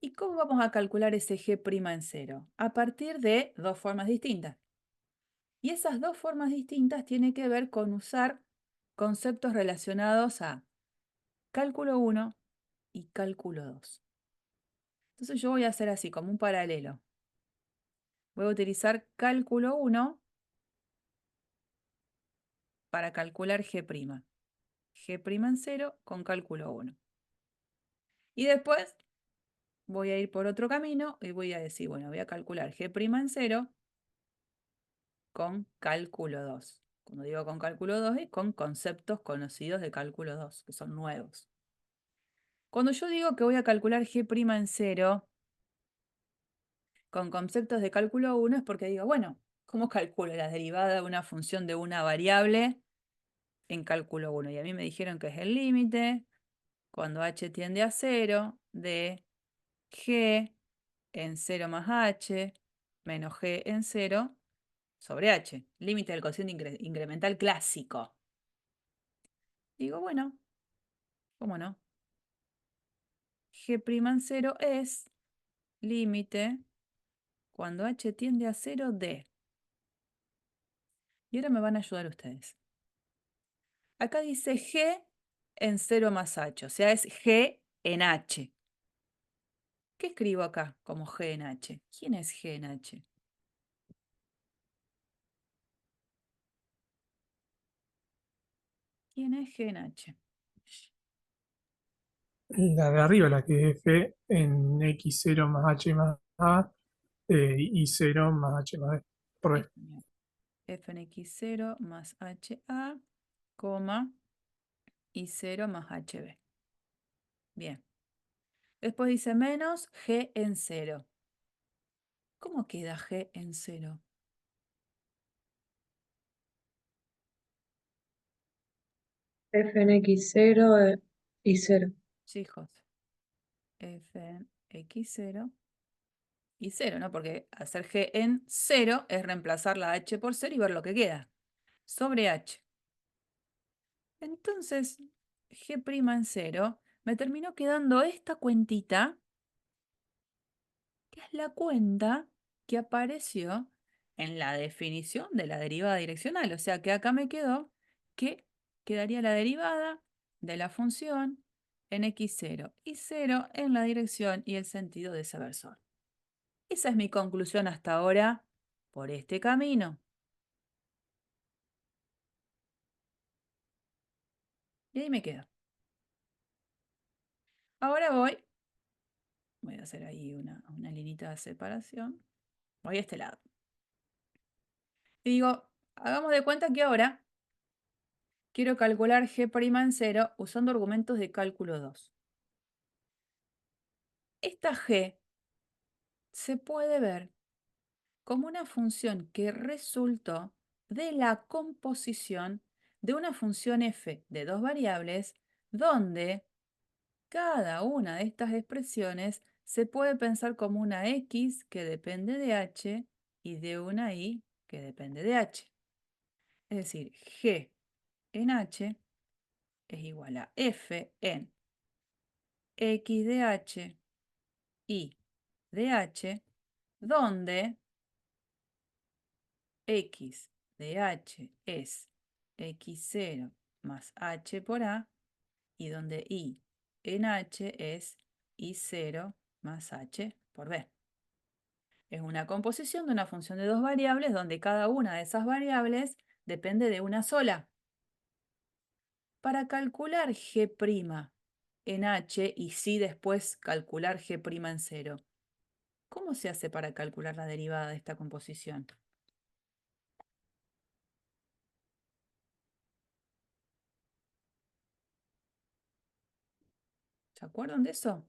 ¿Y cómo vamos a calcular ese g' en 0? A partir de dos formas distintas. Y esas dos formas distintas tienen que ver con usar conceptos relacionados a cálculo 1 y cálculo 2. Entonces yo voy a hacer así, como un paralelo. Voy a utilizar cálculo 1 para calcular g'. G' en 0 con cálculo 1. Y después voy a ir por otro camino y voy a decir, bueno, voy a calcular g' en 0 con cálculo 2. Cuando digo con cálculo 2 es con conceptos conocidos de cálculo 2, que son nuevos. Cuando yo digo que voy a calcular g' en 0 con conceptos de cálculo 1 es porque digo, bueno, ¿cómo calculo la derivada de una función de una variable en cálculo 1? Y a mí me dijeron que es el límite cuando h tiende a 0 de g en 0 más h menos g en 0 sobre h, límite del cociente incremental clásico. Digo, bueno, ¿cómo no? G' en 0 es límite cuando h tiende a 0 de. Y ahora me van a ayudar ustedes. Acá dice g en 0 más h, o sea, es g en h. ¿Qué escribo acá como g en h? ¿Quién es g en h? ¿Quién es g en h? la de arriba, la que es F en x0 más h más a y 0 más h más b por b. F en x0 más ha, coma, y 0 más hb. Bien. Después dice menos g en 0. ¿Cómo queda g en 0? F en X0 y 0. Sí, José. F en X0 y 0, ¿no? Porque hacer G en 0 es reemplazar la H por 0 y ver lo que queda. Sobre H. Entonces, G' en 0 me terminó quedando esta cuentita, que es la cuenta que apareció en la definición de la derivada direccional. O sea que acá me quedó que quedaría la derivada de la función en X0 y 0 en la dirección y el sentido de ese versor. Esa es mi conclusión hasta ahora por este camino. Y ahí me quedo. Ahora voy a hacer ahí una linita de separación. Voy a este lado. Y digo, hagamos de cuenta que ahora quiero calcular G' en 0 usando argumentos de cálculo 2. Esta G se puede ver como una función que resultó de la composición de una función f de dos variables donde cada una de estas expresiones se puede pensar como una x que depende de h y de una y que depende de h. Es decir, g en h es igual a f en x de h y de h, donde x de h es x0 más h por a, y donde y en h es y0 más h por b. Es una composición de una función de dos variables donde cada una de esas variables depende de una sola. Para calcular g' en h y sí después calcular g' en 0, ¿cómo se hace para calcular la derivada de esta composición? ¿Se acuerdan de eso?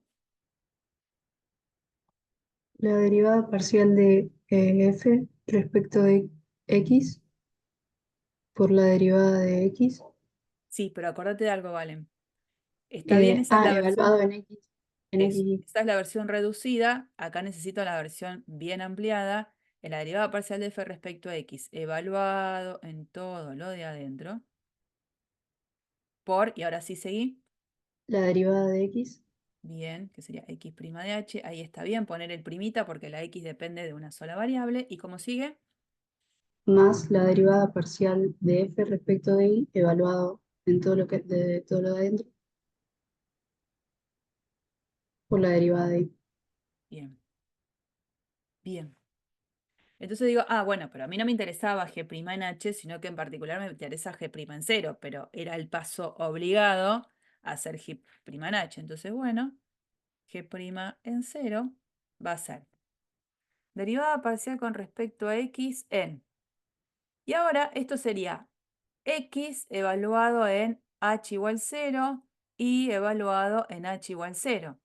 La derivada parcial de f respecto de x por la derivada de x, Sí, pero acordate de algo, Valen. Está bien, esa es la versión, evaluado en x, y. esa es la versión reducida. Acá necesito la versión bien ampliada. En la derivada parcial de f respecto a x, evaluado en todo lo de adentro, y ahora sí seguí, La derivada de x bien, que sería x' de h. Ahí está bien poner el primita porque la x depende de una sola variable. ¿Y cómo sigue? más la derivada parcial de f respecto de y, evaluado en todo lo de adentro, por la derivada de y. Bien, bien. Entonces digo, bueno, pero a mí no me interesaba G' en H, sino que en particular me interesa G' en 0, pero era el paso obligado a hacer G' en H. Entonces, bueno, G' en 0 va a ser derivada parcial con respecto a X en. Y ahora esto sería X evaluado en H igual 0 y evaluado en H igual 0.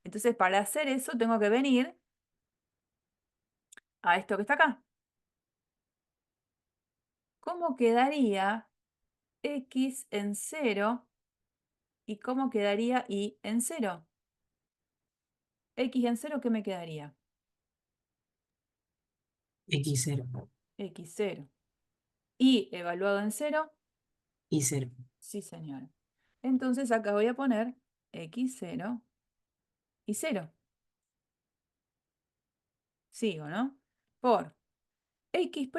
Entonces, para hacer eso tengo que venir a esto que está acá. ¿Cómo quedaría X en 0 y cómo quedaría Y en 0? X en 0, ¿qué me quedaría? X0 X0. Y evaluado en 0, y 0. sí, señora. Entonces acá voy a poner X0 y 0. Sigo, ¿no? Por X'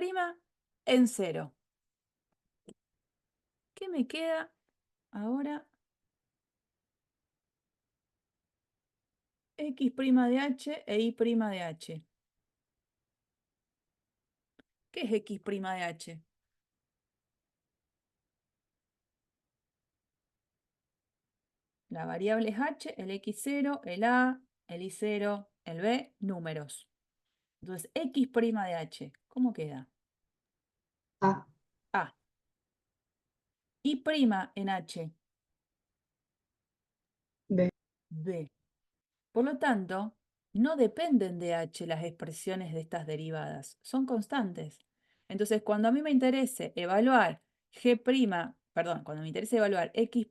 en 0. ¿Qué me queda ahora? X' de h e Y' de h. ¿Qué es X' de h? La variable es h, el x0, el a, el y0, el b, números. Entonces, X' de h, ¿cómo queda? A, A. Y' en h, b, b. Por lo tanto, no dependen de h las expresiones de estas derivadas, son constantes. Entonces, cuando a mí me interese evaluar G' perdón, cuando me interesa evaluar x'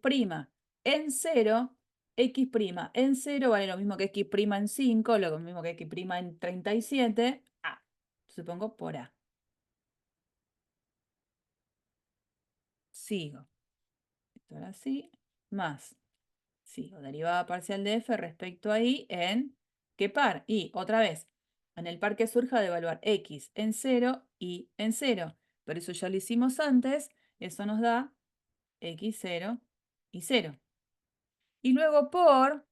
en 0, x' en 0 vale lo mismo que x' en 5, lo mismo que x' en 37, A. Supongo por A. Sigo. Esto ahora sí, más. Sigo, derivada parcial de f respecto a y en ¿qué par? Y, otra vez, en el par que surja de evaluar x en 0 y en 0. Pero eso ya lo hicimos antes, eso nos da x0 y 0. Y luego por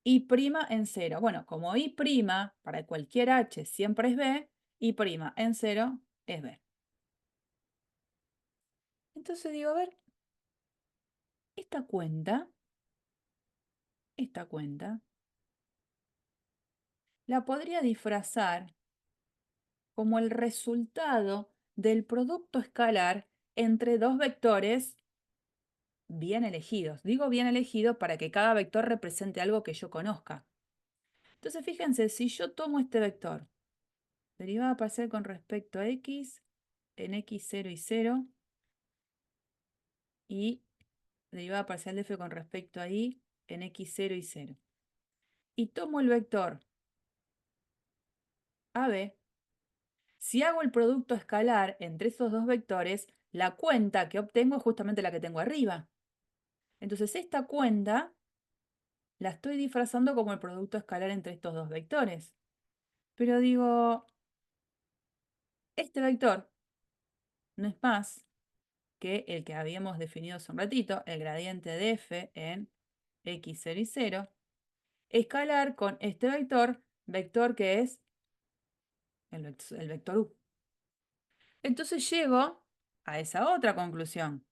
y' en 0. Bueno, como y' para cualquier h siempre es b, y' en 0 es b. Entonces digo, a ver, esta cuenta, la podría disfrazar como el resultado del producto escalar entre dos vectores bien elegidos. Digo bien elegidos para que cada vector represente algo que yo conozca. Entonces, fíjense, si yo tomo este vector, derivada parcial con respecto a x en x0 y 0, y derivada parcial de f con respecto a y en x0 y 0. Y tomo el vector AB. Si hago el producto escalar entre esos dos vectores, la cuenta que obtengo es justamente la que tengo arriba. Entonces esta cuenta la estoy disfrazando como el producto escalar entre estos dos vectores. Pero digo, este vector no es más que el que habíamos definido hace un ratito, el gradiente de f en x0 y 0, escalar con este vector que es el vector u. Entonces llego a esa otra conclusión.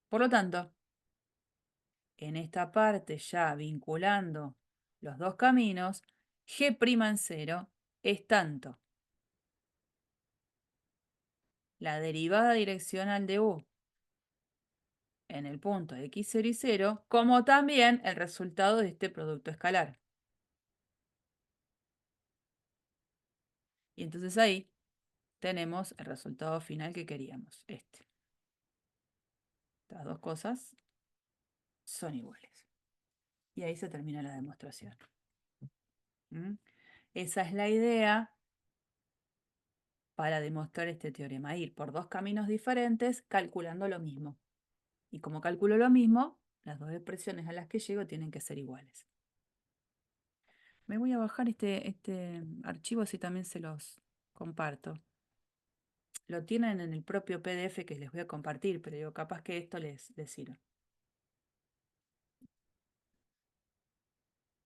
Por lo tanto, en esta parte ya vinculando los dos caminos, g' en 0 es tanto la derivada direccional de u en el punto x0 y 0, como también el resultado de este producto escalar. Y entonces ahí tenemos el resultado final que queríamos, este. Estas dos cosas son iguales. Y ahí se termina la demostración. ¿Mm? Esa es la idea para demostrar este teorema, ir por dos caminos diferentes calculando lo mismo. Y como calculo lo mismo, las dos expresiones a las que llego tienen que ser iguales. Me voy a bajar este archivo, así también se los comparto. Lo tienen en el propio PDF que les voy a compartir, pero digo, capaz que esto les sirve.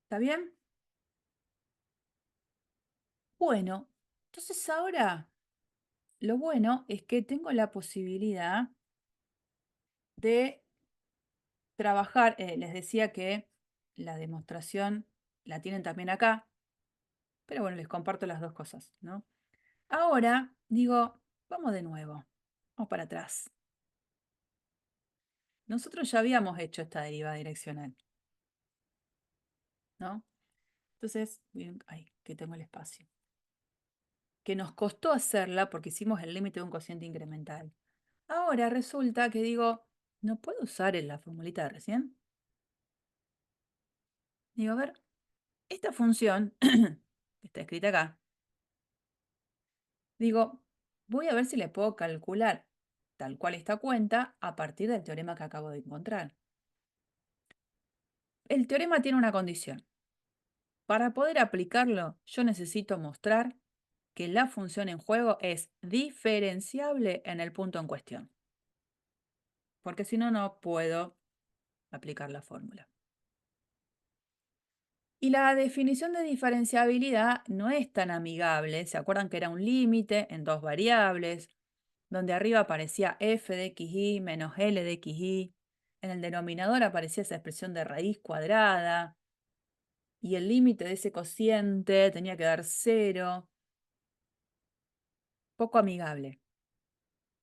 ¿Está bien? Bueno, entonces ahora lo bueno es que tengo la posibilidad de trabajar. Les decía que la demostración la tienen también acá, pero bueno, les comparto las dos cosas, ¿no? Ahora digo, vamos de nuevo, vamos para atrás. Nosotros ya habíamos hecho esta derivada direccional, ¿no? Entonces, miren, ay, que tengo el espacio. Que nos costó hacerla porque hicimos el límite de un cociente incremental. Ahora resulta que digo, ¿no puedo usar la formulita de recién? Digo, a ver, esta función, que está escrita acá, digo, voy a ver si le puedo calcular tal cual esta cuenta a partir del teorema que acabo de encontrar. El teorema tiene una condición. Para poder aplicarlo, yo necesito mostrar que la función en juego es diferenciable en el punto en cuestión. Porque si no, no puedo aplicar la fórmula. Y la definición de diferenciabilidad no es tan amigable. ¿Se acuerdan que era un límite en dos variables? Donde arriba aparecía f de xy menos l de xy. En el denominador aparecía esa expresión de raíz cuadrada. Y el límite de ese cociente tenía que dar 0. Poco amigable.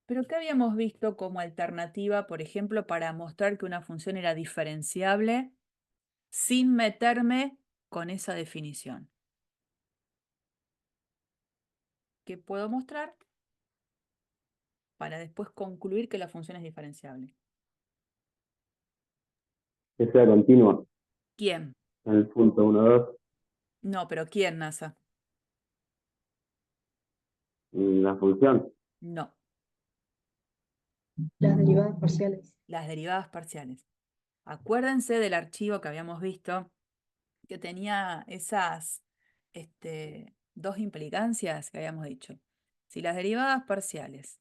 Pero ¿qué habíamos visto como alternativa, por ejemplo, para mostrar que una función era diferenciable sin meterme con esa definición? ¿Qué puedo mostrar? para después concluir que la función es diferenciable? Que sea continua ¿Quién? en el punto 1, 2, No, pero ¿quién, NASA? y la función. No, Las derivadas parciales. las derivadas parciales. Acuérdense del archivo que habíamos visto que tenía esas dos implicancias que habíamos dicho. Si las derivadas parciales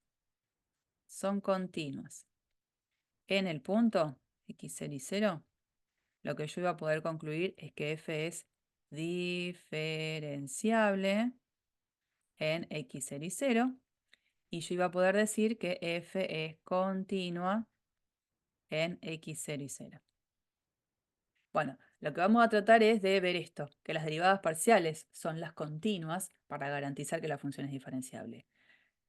son continuas en el punto x0 y 0, lo que yo iba a poder concluir es que f es diferenciable en x0 y 0, y yo iba a poder decir que f es continua en x0 y 0. Bueno, lo que vamos a tratar es de ver esto, que las derivadas parciales son las continuas para garantizar que la función es diferenciable.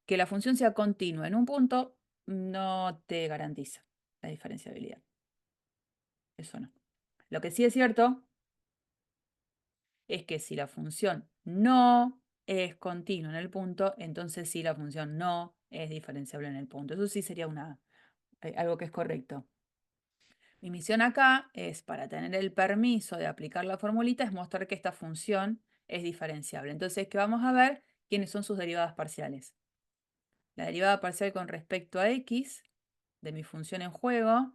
Que la función sea continua en un punto no te garantiza la diferenciabilidad. Eso no. Lo que sí es cierto es que si la función no es continua en el punto, entonces sí la función no es diferenciable en el punto. Eso sí sería algo que es correcto. Mi misión acá es, para tener el permiso de aplicar la formulita, es mostrar que esta función es diferenciable. Entonces, ¿qué vamos a ver? ¿Quiénes son sus derivadas parciales? La derivada parcial con respecto a x de mi función en juego,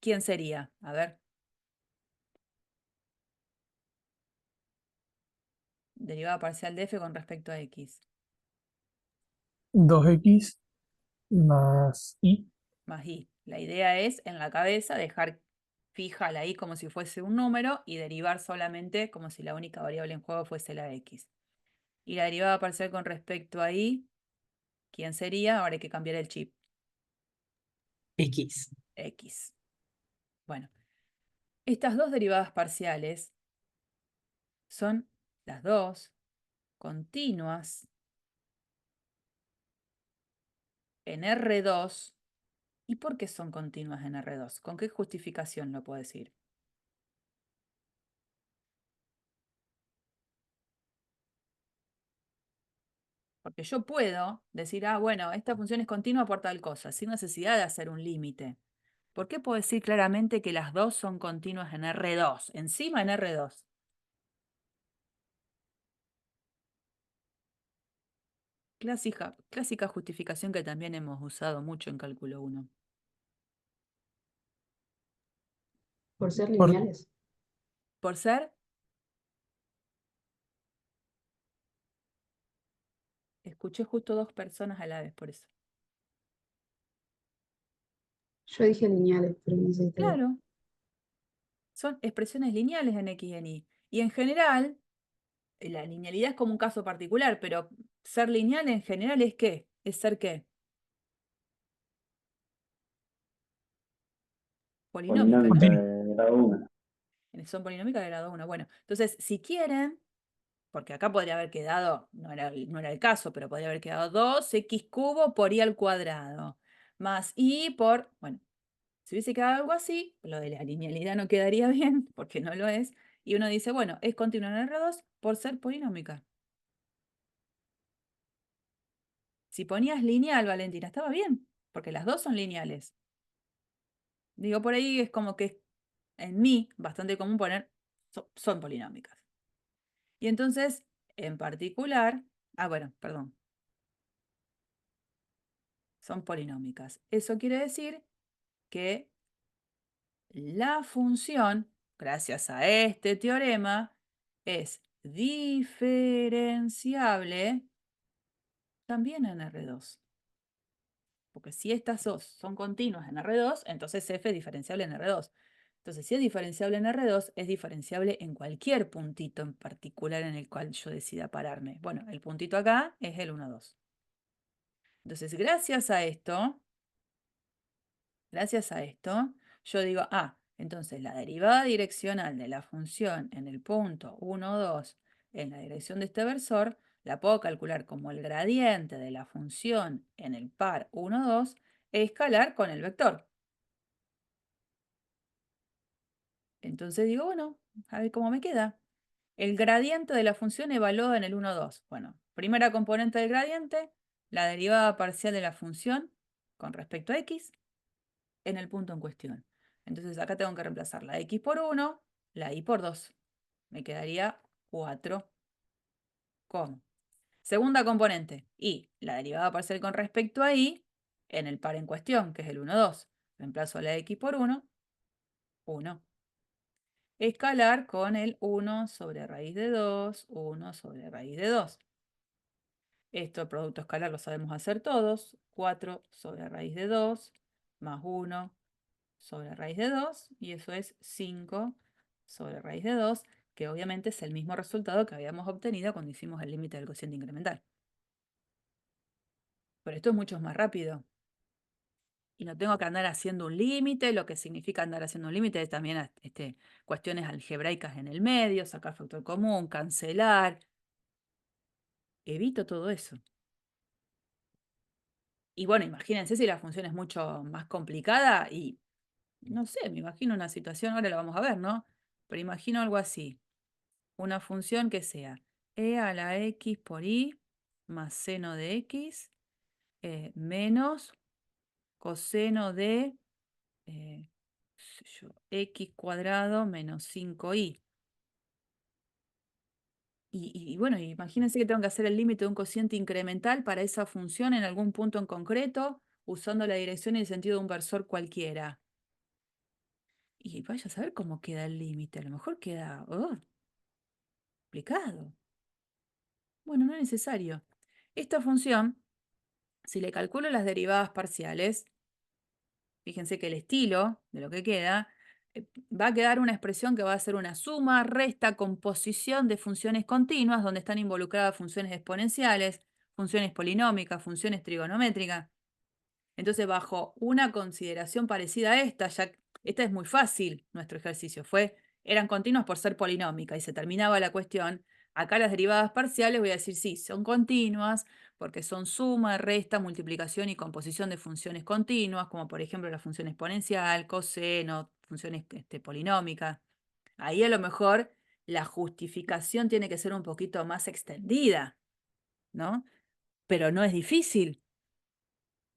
¿quién sería? A ver. Derivada parcial de f con respecto a x. 2x más y. Más y. La idea es, en la cabeza, dejar fija la y como si fuese un número y derivar solamente como si la única variable en juego fuese la x. Y la derivada parcial con respecto a y, ¿quién sería? Ahora hay que cambiar el chip. X. X. Bueno, estas dos derivadas parciales son las dos continuas en R2. ¿Y por qué son continuas en R2? ¿Con qué justificación lo puedo decir? Porque yo puedo decir, bueno, esta función es continua por tal cosa, sin necesidad de hacer un límite. ¿Por qué puedo decir claramente que las dos son continuas en R2? Encima en R2. Clásica justificación que también hemos usado mucho en cálculo 1. Por ser Por- lineales. Por ser, escuché justo dos personas a la vez, por eso. Yo dije lineales, pero no sé ustedes. Claro, son expresiones lineales en X y en Y. Y en general, la linealidad es como un caso particular, pero ser lineal en general es ¿qué? ¿Es ser qué? Polinómica, ¿no? Polinómica de grado 1. Son polinómicas de grado 1. Bueno, entonces, si quieren, porque acá podría haber quedado, no era el caso, pero podría haber quedado 2x cubo por y al cuadrado, más y por, bueno, si hubiese quedado algo así, lo de la linealidad no quedaría bien, porque no lo es, y uno dice, bueno, es continua en R2 por ser polinómica. Si ponías lineal, Valentina, estaba bien, porque las dos son lineales. Digo, por ahí es como que en mí, bastante común poner, son polinómicas. Y entonces, en particular, bueno, perdón, son polinómicas. Eso quiere decir que la función, gracias a este teorema, es diferenciable también en R2. Porque si estas dos son continuas en R2, entonces f es diferenciable en R2. Entonces, si es diferenciable en R2, es diferenciable en cualquier puntito en particular en el cual yo decida pararme. Bueno, el puntito acá es el 1, 2. Entonces, gracias a esto, yo digo, entonces la derivada direccional de la función en el punto 1, 2 en la dirección de este versor, la puedo calcular como el gradiente de la función en el par 1, 2 e escalar con el vector. Entonces digo, bueno, a ver cómo me queda. El gradiente de la función evaluado en el 1, 2. Bueno, primera componente del gradiente, la derivada parcial de la función con respecto a x en el punto en cuestión. Entonces acá tengo que reemplazar la x por 1, la y por 2. Me quedaría 4, segunda componente, y la derivada parcial con respecto a y en el par en cuestión, que es el 1, 2. Reemplazo la x por 1, 1. Escalar con el 1 sobre raíz de 2, 1 sobre raíz de 2. Esto, el producto escalar, lo sabemos hacer todos. 4 sobre raíz de 2 más 1 sobre raíz de 2. Y eso es 5 sobre raíz de 2, que obviamente es el mismo resultado que habíamos obtenido cuando hicimos el límite del cociente incremental. Pero esto es mucho más rápido. Y no tengo que andar haciendo un límite. Lo que significa andar haciendo un límite es también cuestiones algebraicas en el medio, sacar factor común, cancelar. Evito todo eso. Y bueno, imagínense si la función es mucho más complicada y, no sé, me imagino una situación, ahora la vamos a ver, ¿no? Pero imagino algo así. Una función que sea e a la x por y más seno de x menos coseno de qué sé yo, x cuadrado menos 5y. Y bueno, imagínense que tengo que hacer el límite de un cociente incremental para esa función en algún punto en concreto, usando la dirección y el sentido de un versor cualquiera. Y vaya a saber cómo queda el límite. A lo mejor queda complicado. Bueno, no es necesario. Esta función, si le calculo las derivadas parciales, fíjense que el estilo de lo que queda, va a quedar una expresión que va a ser una suma, resta, composición de funciones continuas, donde están involucradas funciones exponenciales, funciones polinómicas, funciones trigonométricas. Entonces, bajo una consideración parecida a esta, esta es muy fácil, nuestro ejercicio eran continuas por ser polinómica y se terminaba la cuestión. Acá las derivadas parciales voy a decir sí, son continuas porque son suma, resta, multiplicación y composición de funciones continuas, como por ejemplo la función exponencial, coseno, funciones polinómicas. Ahí a lo mejor la justificación tiene que ser un poquito más extendida, ¿no? Pero no es difícil.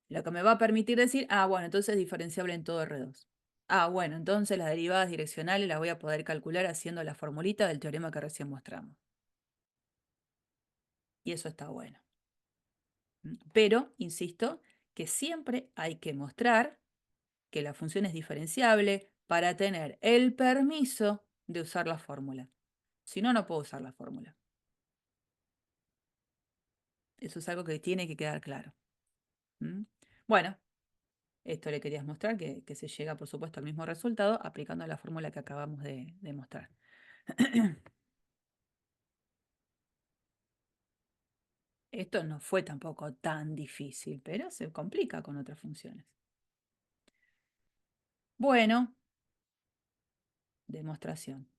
Lo que me va a permitir decir, bueno, entonces es diferenciable en todo R2. Bueno, entonces las derivadas direccionales las voy a poder calcular haciendo la formulita del teorema que recién mostramos. Y eso está bueno. Pero, insisto, que siempre hay que mostrar que la función es diferenciable para tener el permiso de usar la fórmula. Si no, no puedo usar la fórmula. Eso es algo que tiene que quedar claro. Bueno, esto le querías mostrar, que se llega, por supuesto, al mismo resultado aplicando la fórmula que acabamos de mostrar. Esto no fue tampoco tan difícil, pero se complica con otras funciones. Bueno, demostración.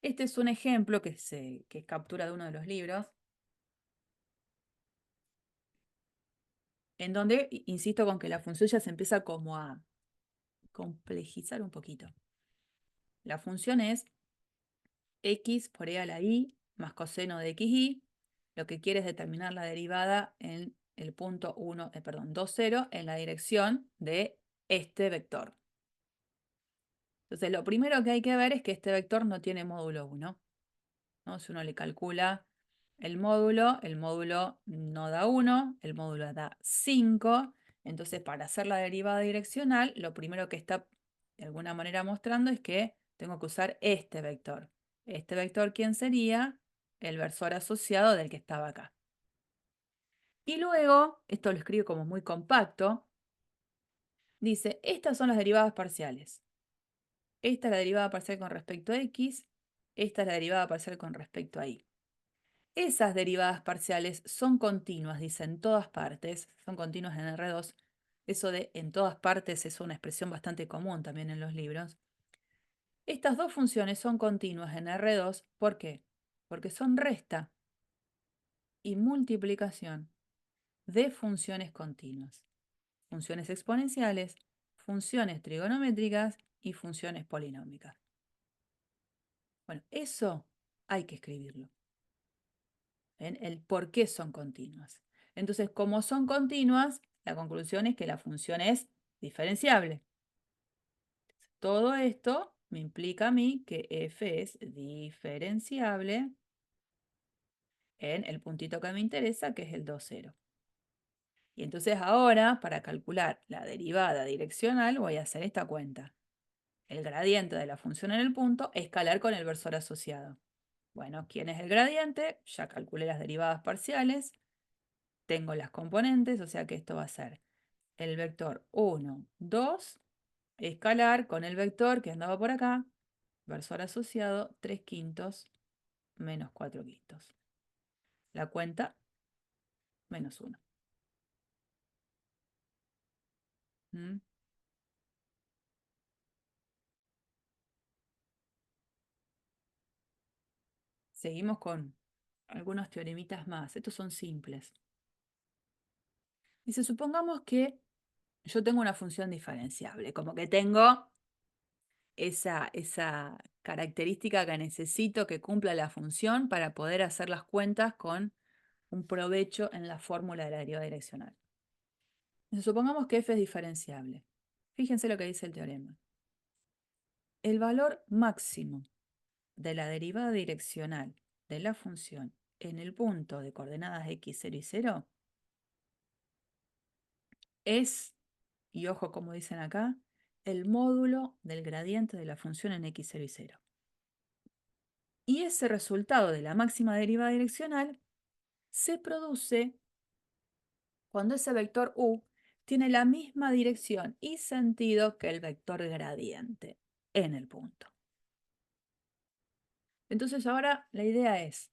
Este es un ejemplo que es captura de uno de los libros, en donde insisto con que la función ya se empieza como a complejizar un poquito. La función es x por e a la y más coseno de xy. Lo que quiere es determinar la derivada en el punto 2, 0 en la dirección de este vector. Entonces, lo primero que hay que ver es que este vector no tiene módulo 1, ¿no? Si uno le calcula el módulo no da 1, el módulo da 5. Entonces, para hacer la derivada direccional, lo primero que está de alguna manera mostrando es que tengo que usar este vector. Este vector, ¿quién sería? El versor asociado del que estaba acá. Y luego, esto lo escribo como muy compacto, dice, estas son las derivadas parciales. Esta es la derivada parcial con respecto a x, esta es la derivada parcial con respecto a y. Esas derivadas parciales son continuas, dice, en todas partes, son continuas en R2. Eso de en todas partes es una expresión bastante común también en los libros. Estas dos funciones son continuas en R2, ¿por qué? Porque son resta y multiplicación de funciones continuas. Funciones exponenciales, funciones trigonométricas y funciones polinómicas. Bueno, eso hay que escribirlo. El por qué son continuas. Entonces, como son continuas, la conclusión es que la función es diferenciable. Todo esto me implica a mí que f es diferenciable en el puntito que me interesa, que es el 2, 0. Y entonces ahora, para calcular la derivada direccional, voy a hacer esta cuenta. El gradiente de la función en el punto, escalar con el versor asociado. Bueno, ¿quién es el gradiente? Ya calculé las derivadas parciales. Tengo las componentes, o sea que esto va a ser el vector 1, 2, escalar con el vector que andaba por acá, versor asociado, 3 quintos menos 4 quintos. La cuenta, menos 1. ¿Mm? Seguimos con algunos teoremitas más. Estos son simples. Dice, supongamos que yo tengo una función diferenciable, como que tengo esa característica que necesito que cumpla la función para poder hacer las cuentas con un provecho en la fórmula de la derivada direccional. Entonces, supongamos que f es diferenciable. Fíjense lo que dice el teorema. El valor máximo de la derivada direccional de la función en el punto de coordenadas x, 0 y 0 es, y ojo como dicen acá, el módulo del gradiente de la función en x, 0 y 0. Y ese resultado de la máxima derivada direccional se produce cuando ese vector u tiene la misma dirección y sentido que el vector gradiente en el punto. Entonces ahora la idea es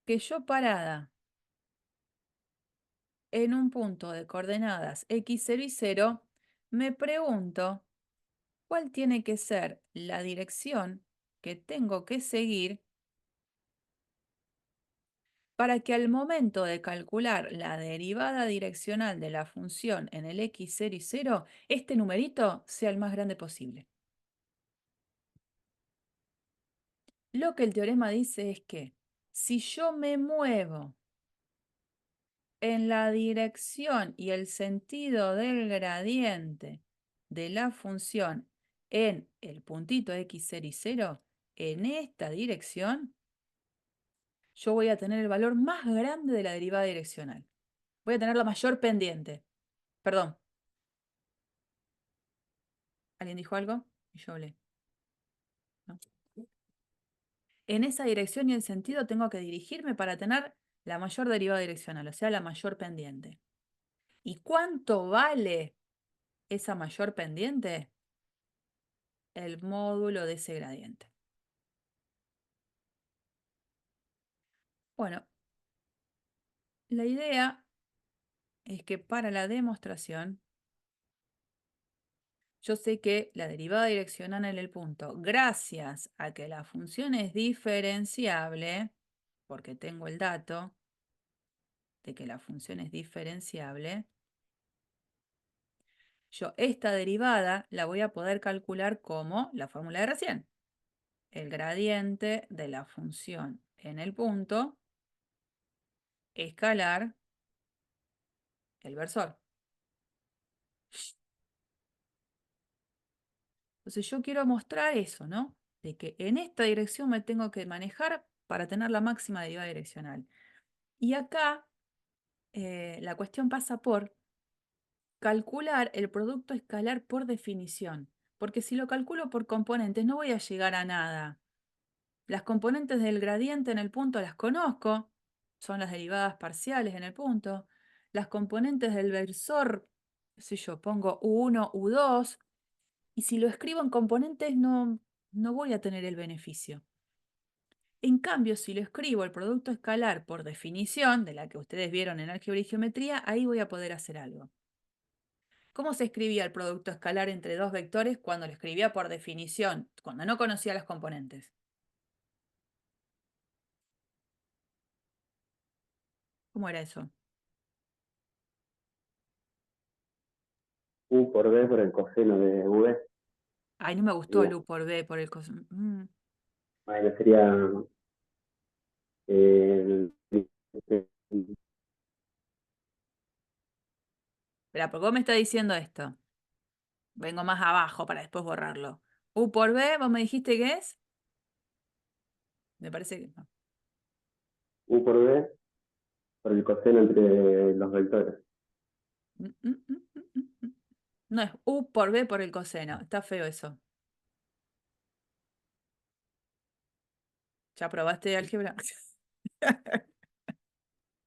que yo parada en un punto de coordenadas x, 0 y 0, me pregunto cuál tiene que ser la dirección que tengo que seguir para que al momento de calcular la derivada direccional de la función en el x, 0 y 0, este numerito sea el más grande posible. Lo que el teorema dice es que si yo me muevo en la dirección y el sentido del gradiente de la función en el puntito x, 0 y 0, en esta dirección, yo voy a tener el valor más grande de la derivada direccional. Voy a tener la mayor pendiente. Perdón. ¿Alguien dijo algo? Y yo hablé. ¿No? En esa dirección y el sentido tengo que dirigirme para tener la mayor derivada direccional, o sea, la mayor pendiente. ¿Y cuánto vale esa mayor pendiente? El módulo de ese gradiente. Bueno, la idea es que para la demostración, yo sé que la derivada direccional en el punto, gracias a que la función es diferenciable, porque tengo el dato de que la función es diferenciable, yo esta derivada la voy a poder calcular como la fórmula de recién. El gradiente de la función en el punto escalar el versor. Entonces yo quiero mostrar eso, ¿no? De que en esta dirección me tengo que manejar para tener la máxima derivada direccional. Y acá la cuestión pasa por calcular el producto escalar por definición. Porque si lo calculo por componentes no voy a llegar a nada. Las componentes del gradiente en el punto las conozco, son las derivadas parciales en el punto. Las componentes del versor, si yo pongo U1, U2, y si lo escribo en componentes no voy a tener el beneficio. En cambio, si lo escribo el producto escalar por definición, de la que ustedes vieron en álgebra y geometría, ahí voy a poder hacer algo. ¿Cómo se escribía el producto escalar entre dos vectores cuando lo escribía por definición, cuando no conocía las componentes? ¿Cómo era eso? U por B por el coseno de V. Ay, no me gustó el U. U por B por el coseno. Bueno, sería el Eh, Espera, ¿por qué me está diciendo esto? Vengo más abajo para después borrarlo. U por B, ¿vos me dijiste qué es? Me parece que no. U por B por el coseno entre los vectores. Mm, mm, mm, mm, mm, mm. No es U por B por el coseno. Está feo eso. ¿Ya probaste álgebra?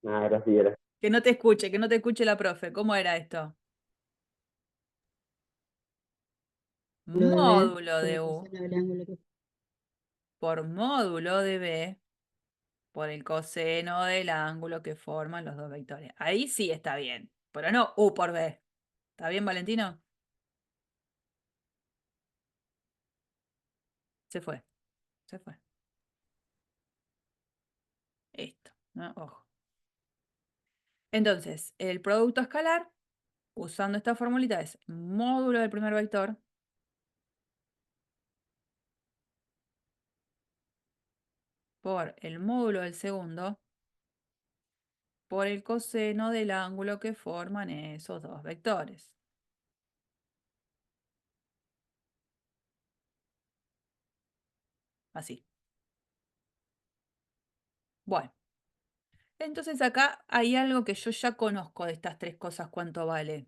Ah, era así, era. Que no te escuche la profe. ¿Cómo era esto? Lo de B Módulo por de el U coseno del ángulo que por módulo de B por el coseno del ángulo que forman los dos vectores. Ahí sí está bien, pero no U por B. ¿Está bien, Valentino? Se fue, se fue. Esto, ¿no? Ojo. Entonces, el producto escalar, usando esta formulita, es módulo del primer vector por el módulo del segundo por el coseno del ángulo que forman esos dos vectores. Así. Bueno, entonces acá hay algo que yo ya conozco de estas tres cosas, ¿cuánto vale?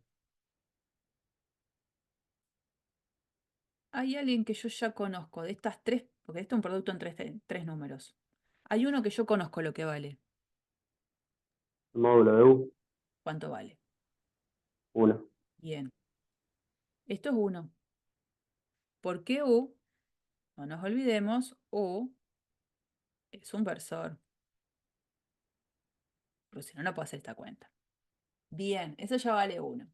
Hay alguien que yo ya conozco de estas tres, porque esto es un producto en tres números. Hay uno que yo conozco lo que vale. Módulo de U, ¿Cuánto vale? 1. Bien. Esto es 1. ¿Por qué U? No nos olvidemos, U es un versor. Porque si no, no puedo hacer esta cuenta. Bien, eso ya vale 1.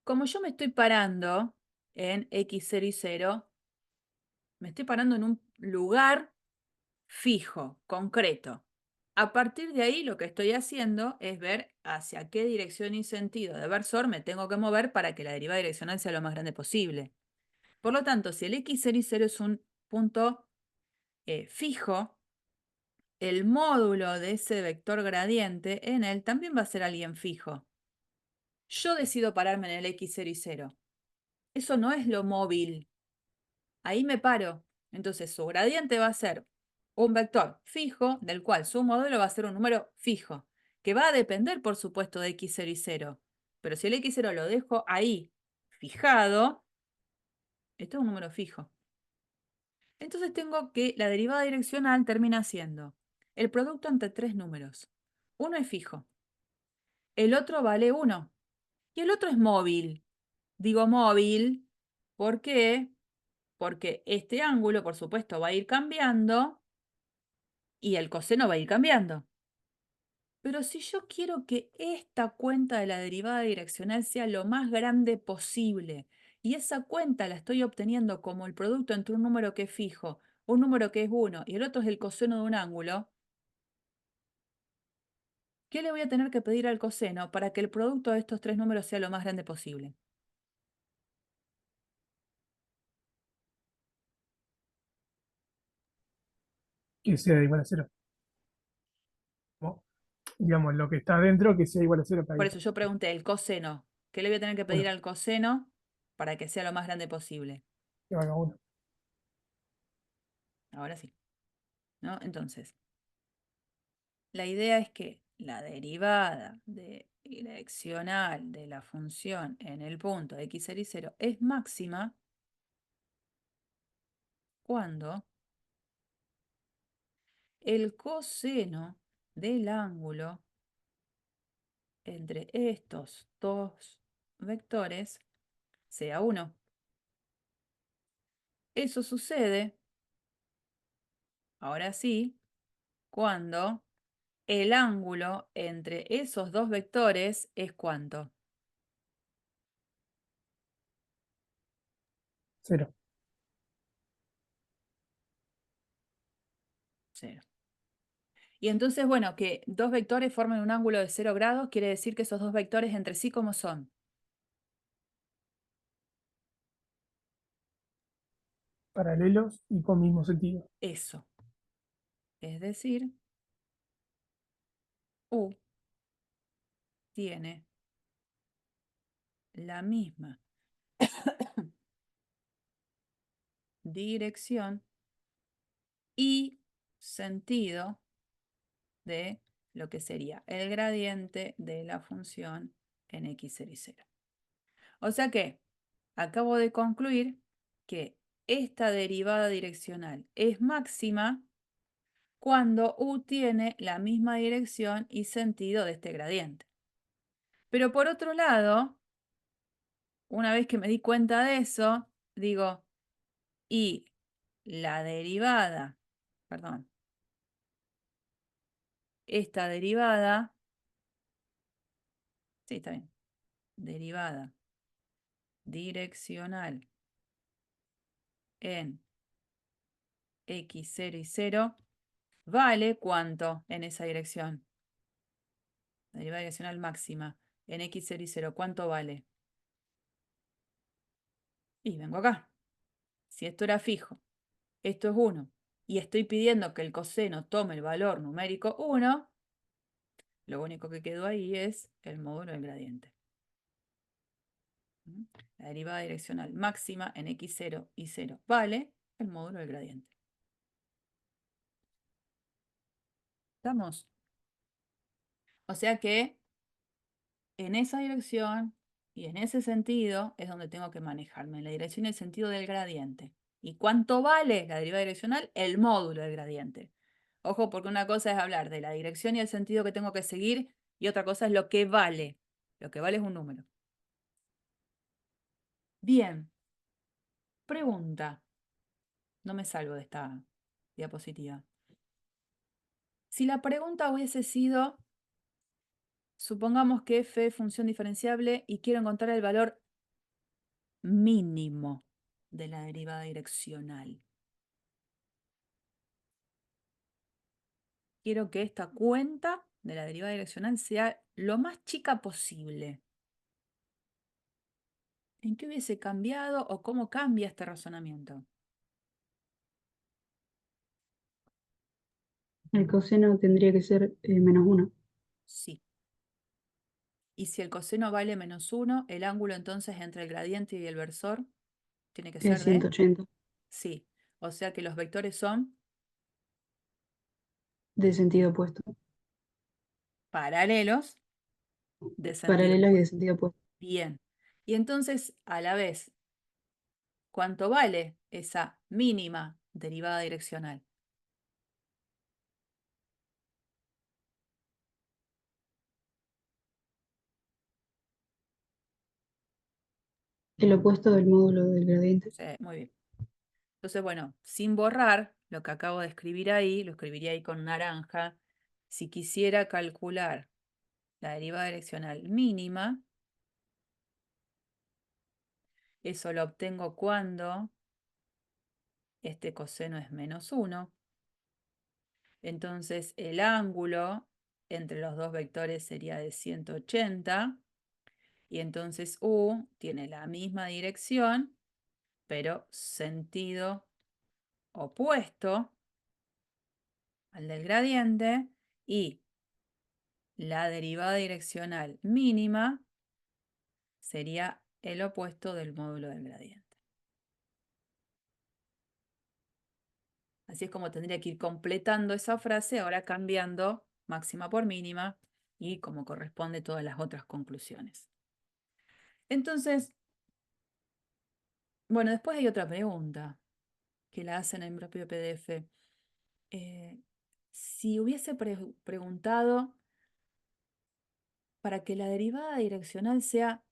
Como yo me estoy parando en x0 y 0, me estoy parando en un lugar fijo, concreto. A partir de ahí, lo que estoy haciendo es ver hacia qué dirección y sentido de versor me tengo que mover para que la derivada direccional sea lo más grande posible. Por lo tanto, si el x0 y 0 es un punto fijo, el módulo de ese vector gradiente en él también va a ser alguien fijo. Yo decido pararme en el x0 y 0. Eso no es lo móvil. Ahí me paro. Entonces su gradiente va a ser un vector fijo, del cual su módulo va a ser un número fijo, que va a depender, por supuesto, de x0 y 0. Pero si el x0 lo dejo ahí fijado, esto es un número fijo. Entonces tengo que la derivada direccional termina siendo el producto entre tres números. Uno es fijo, el otro vale 1 y el otro es móvil. Digo móvil, ¿por qué? Porque este ángulo, por supuesto, va a ir cambiando y el coseno va a ir cambiando. Pero si yo quiero que esta cuenta de la derivada direccional sea lo más grande posible, y esa cuenta la estoy obteniendo como el producto entre un número que es fijo, un número que es 1 y el otro es el coseno de un ángulo, ¿qué le voy a tener que pedir al coseno para que el producto de estos tres números sea lo más grande posible? que sea igual a cero. Como, digamos, lo que está adentro que sea igual a cero para Por ir. eso yo pregunté, el coseno, ¿qué le voy a tener que pedir Uno, al coseno para que sea lo más grande posible? que valga uno. Ahora sí, ¿no? Entonces, la idea es que la derivada direccional de la función en el punto de x0 y 0 es máxima cuando el coseno del ángulo entre estos dos vectores sea 1. Eso sucede, ahora sí, cuando el ángulo entre esos dos vectores es ¿cuánto? Cero. 0. Y entonces, bueno, que dos vectores formen un ángulo de 0 grados quiere decir que esos dos vectores entre sí, ¿cómo son? Paralelos y con mismo sentido. Eso. Es decir, U tiene la misma dirección y sentido de lo que sería el gradiente de la función en x0 y 0. O sea que acabo de concluir que esta derivada direccional es máxima cuando U tiene la misma dirección y sentido de este gradiente. Pero por otro lado, una vez que me di cuenta de eso, digo, y la derivada, perdón, esta derivada, sí, está bien, derivada direccional en x0 y 0, ¿vale cuánto en esa dirección? La derivada direccional máxima en x0 y 0, ¿cuánto vale? Y vengo acá. Si esto era fijo, esto es 1, y estoy pidiendo que el coseno tome el valor numérico 1, lo único que quedó ahí es el módulo del gradiente. La derivada direccional máxima en x0 y 0 vale el módulo del gradiente. ¿Estamos? O sea que en esa dirección y en ese sentido es donde tengo que manejarme, en la dirección y el sentido del gradiente. ¿Y cuánto vale la derivada direccional? El módulo del gradiente. Ojo, porque una cosa es hablar de la dirección y el sentido que tengo que seguir y otra cosa es lo que vale. Lo que vale es un número. Bien. Pregunta. No me salgo de esta diapositiva. Si la pregunta hubiese sido, supongamos que f es función diferenciable y quiero encontrar el valor mínimo de la derivada direccional. Quiero que esta cuenta de la derivada direccional sea lo más chica posible. ¿En qué hubiese cambiado o cómo cambia este razonamiento? El coseno tendría que ser -1. Sí. Y si el coseno vale -1, el ángulo entonces entre el gradiente y el versor tiene que ser Es de... 180, Sí. O sea que los vectores son de sentido opuesto. paralelos de sentido Paralelos y de opuesto. sentido opuesto. Bien. Y entonces, a la vez, ¿cuánto vale esa mínima derivada direccional? El opuesto del módulo del gradiente. Sí, muy bien. Entonces, bueno, sin borrar lo que acabo de escribir ahí, lo escribiría ahí con naranja. Si quisiera calcular la derivada direccional mínima, eso lo obtengo cuando este coseno es -1. Entonces, el ángulo entre los dos vectores sería de 180. Y entonces U tiene la misma dirección, pero sentido opuesto al del gradiente, y la derivada direccional mínima sería el opuesto del módulo del gradiente. Así es como tendría que ir completando esa frase, ahora cambiando máxima por mínima y como corresponde todas las otras conclusiones. Entonces, bueno, después hay otra pregunta que la hacen en el propio PDF. Si hubiese preguntado para que la derivada direccional sea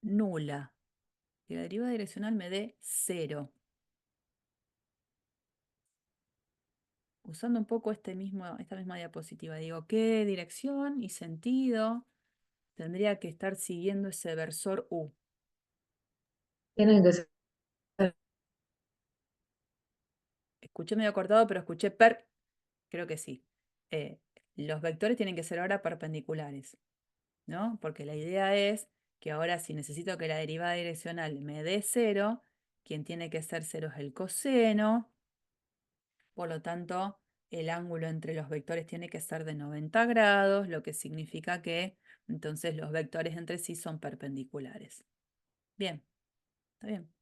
nula, que la derivada direccional me dé 0, usando un poco esta misma diapositiva, digo, ¿qué dirección y sentido tendría que estar siguiendo ese versor U? Tienen que ser Escuché medio cortado, pero escuché creo que sí. Eh, los vectores tienen que ser ahora perpendiculares, ¿no? Porque la idea es que ahora si necesito que la derivada direccional me dé 0, quien tiene que ser 0 es el coseno, por lo tanto, el ángulo entre los vectores tiene que ser de 90 grados, lo que significa que entonces los vectores entre sí son perpendiculares. Bien, está bien.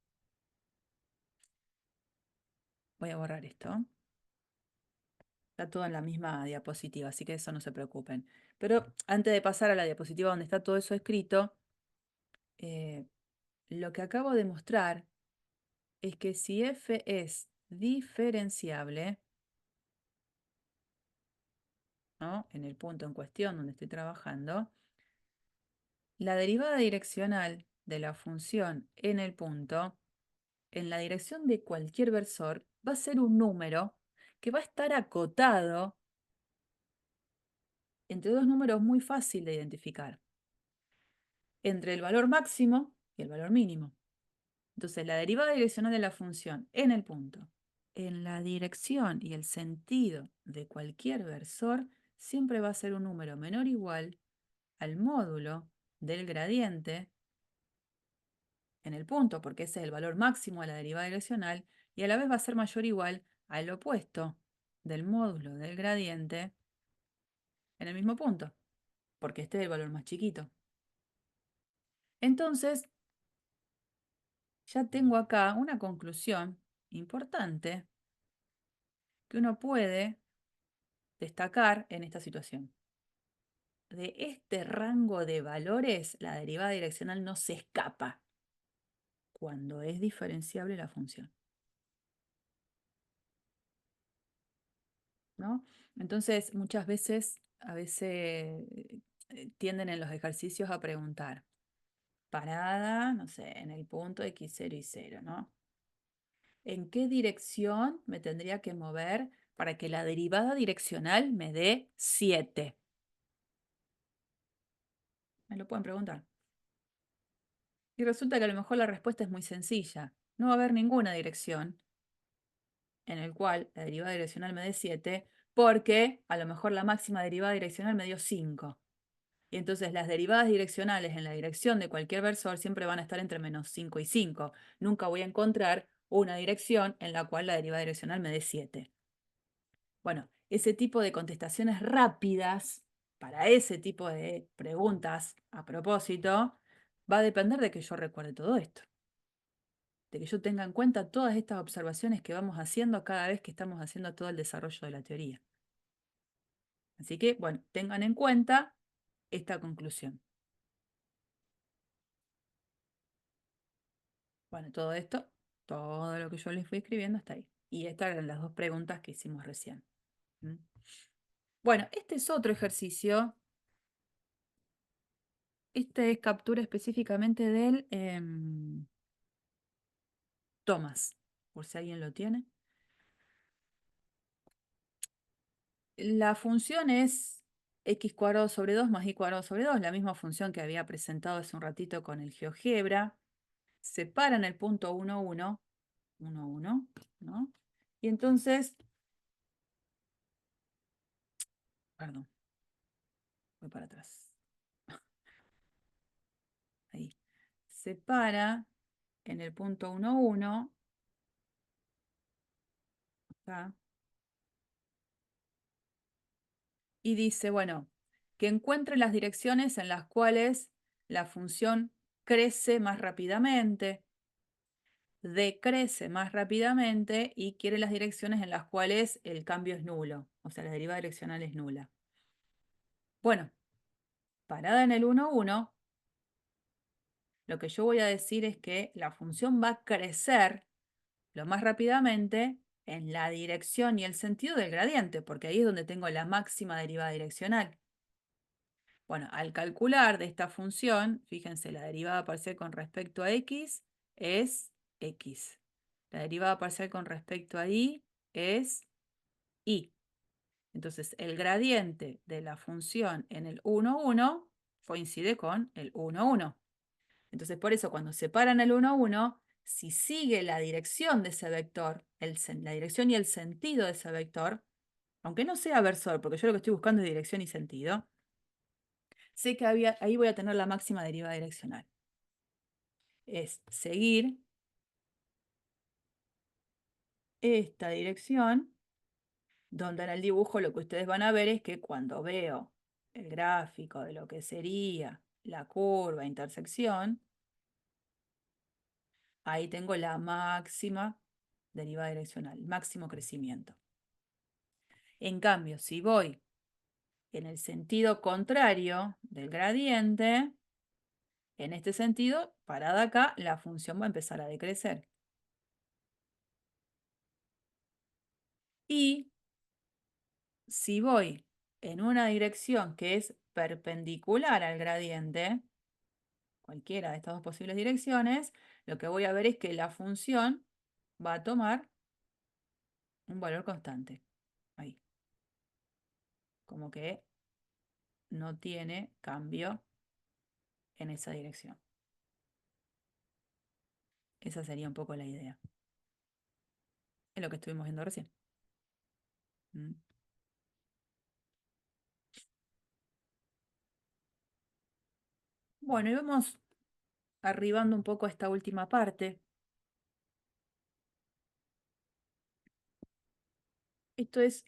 Voy a borrar esto. Está todo en la misma diapositiva, así que eso no se preocupen. Pero antes de pasar a la diapositiva donde está todo eso escrito, lo que acabo de mostrar es que si f es diferenciable, ¿no?, en el punto en cuestión donde estoy trabajando, la derivada direccional de la función en el punto, en la dirección de cualquier versor, va a ser un número que va a estar acotado entre dos números muy fácil de identificar, entre el valor máximo y el valor mínimo. Entonces, la derivada direccional de la función en el punto, en la dirección y el sentido de cualquier versor, siempre va a ser un número menor o igual al módulo del gradiente en el punto, porque ese es el valor máximo de la derivada direccional, y a la vez va a ser mayor o igual al opuesto del módulo del gradiente en el mismo punto, porque este es el valor más chiquito. Entonces, ya tengo acá una conclusión importante que uno puede destacar en esta situación. De este rango de valores, la derivada direccional no se escapa cuando es diferenciable la función, ¿no? Entonces, muchas veces, tienden en los ejercicios a preguntar, parada, no sé, en el punto x0 y 0, ¿no? ¿En qué dirección me tendría que mover para que la derivada direccional me dé 7? Me lo pueden preguntar. Y resulta que a lo mejor la respuesta es muy sencilla. No va a haber ninguna dirección en el cual la derivada direccional me dé 7, porque a lo mejor la máxima derivada direccional me dio 5. Y entonces las derivadas direccionales en la dirección de cualquier versor siempre van a estar entre menos 5 y 5. Nunca voy a encontrar una dirección en la cual la derivada direccional me dé 7. Bueno, ese tipo de contestaciones rápidas para ese tipo de preguntas a propósito va a depender de que yo recuerde todo esto, de que yo tenga en cuenta todas estas observaciones que vamos haciendo cada vez que estamos haciendo todo el desarrollo de la teoría. Así que, bueno, tengan en cuenta esta conclusión. Bueno, todo esto, todo lo que yo les fui escribiendo está ahí. Y estas eran las dos preguntas que hicimos recién. ¿Mm? Bueno, este es otro ejercicio. Este es captura específicamente del Thomas, por si alguien lo tiene. La función es x² sobre 2 más y² sobre 2, la misma función que había presentado hace un ratito con el GeoGebra. Separan el punto 1, 1, 1, 1, ¿no? Y entonces, perdón, voy para atrás. Ahí. Separa en el punto 1, 1, acá, y dice, bueno, que encuentre las direcciones en las cuales la función crece más rápidamente, decrece más rápidamente y quiere las direcciones en las cuales el cambio es nulo, o sea, la derivada direccional es nula. Bueno, parada en el 1, 1, lo que yo voy a decir es que la función va a crecer lo más rápidamente en la dirección y el sentido del gradiente, porque ahí es donde tengo la máxima derivada direccional. Bueno, al calcular de esta función, fíjense, la derivada parcial con respecto a x es x. La derivada parcial con respecto a y es y. Entonces, el gradiente de la función en el 1, 1 coincide con el 1, 1. Entonces, por eso, cuando separan el 1, 1, si sigue la dirección de ese vector, la dirección y el sentido de ese vector, aunque no sea versor, porque yo lo que estoy buscando es dirección y sentido, sé que ahí voy a tener la máxima derivada direccional. Es seguir esta dirección donde en el dibujo lo que ustedes van a ver es que cuando veo el gráfico de lo que sería la curva intersección, ahí tengo la máxima derivada direccional, el máximo crecimiento. En cambio, si voy en el sentido contrario del gradiente, en este sentido, parada acá, la función va a empezar a decrecer. Y si voy en una dirección que es perpendicular al gradiente, cualquiera de estas dos posibles direcciones, lo que voy a ver es que la función va a tomar un valor constante. Ahí. Como que no tiene cambio en esa dirección. Esa sería un poco la idea. Es lo que estuvimos viendo recién. ¿Mm? Bueno, y vamos arribando un poco a esta última parte. Esto es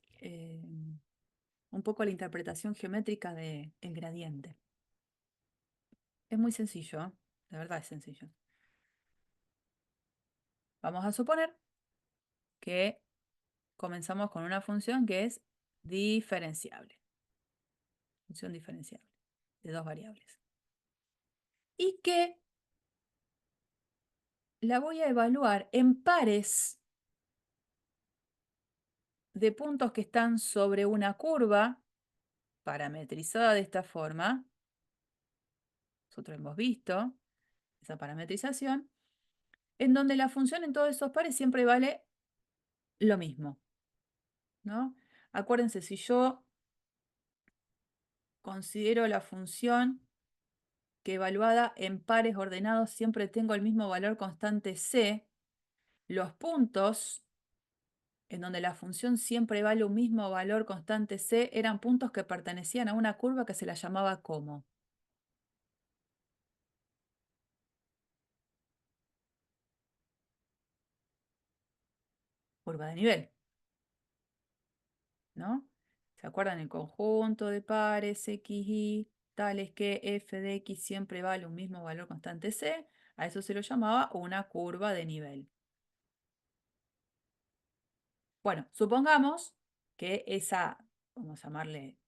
un poco la interpretación geométrica del gradiente. Es muy sencillo, ¿eh? De verdad es sencillo. Vamos a suponer que comenzamos con una función que es diferenciable. Función diferenciable de dos variables. Y que la voy a evaluar en pares de puntos que están sobre una curva parametrizada de esta forma. Nosotros hemos visto esa parametrización, en donde la función en todos esos pares siempre vale lo mismo, ¿no? Acuérdense, si yo considero la función que evaluada en pares ordenados siempre tengo el mismo valor constante c, los puntos en donde la función siempre vale un mismo valor constante c eran puntos que pertenecían a una curva que se la llamaba como. Curva de nivel, ¿no? ¿Se acuerdan? El conjunto de pares x, y tales que f de x siempre vale un mismo valor constante c, a eso se lo llamaba una curva de nivel. Bueno, supongamos que esa, vamos a llamarle,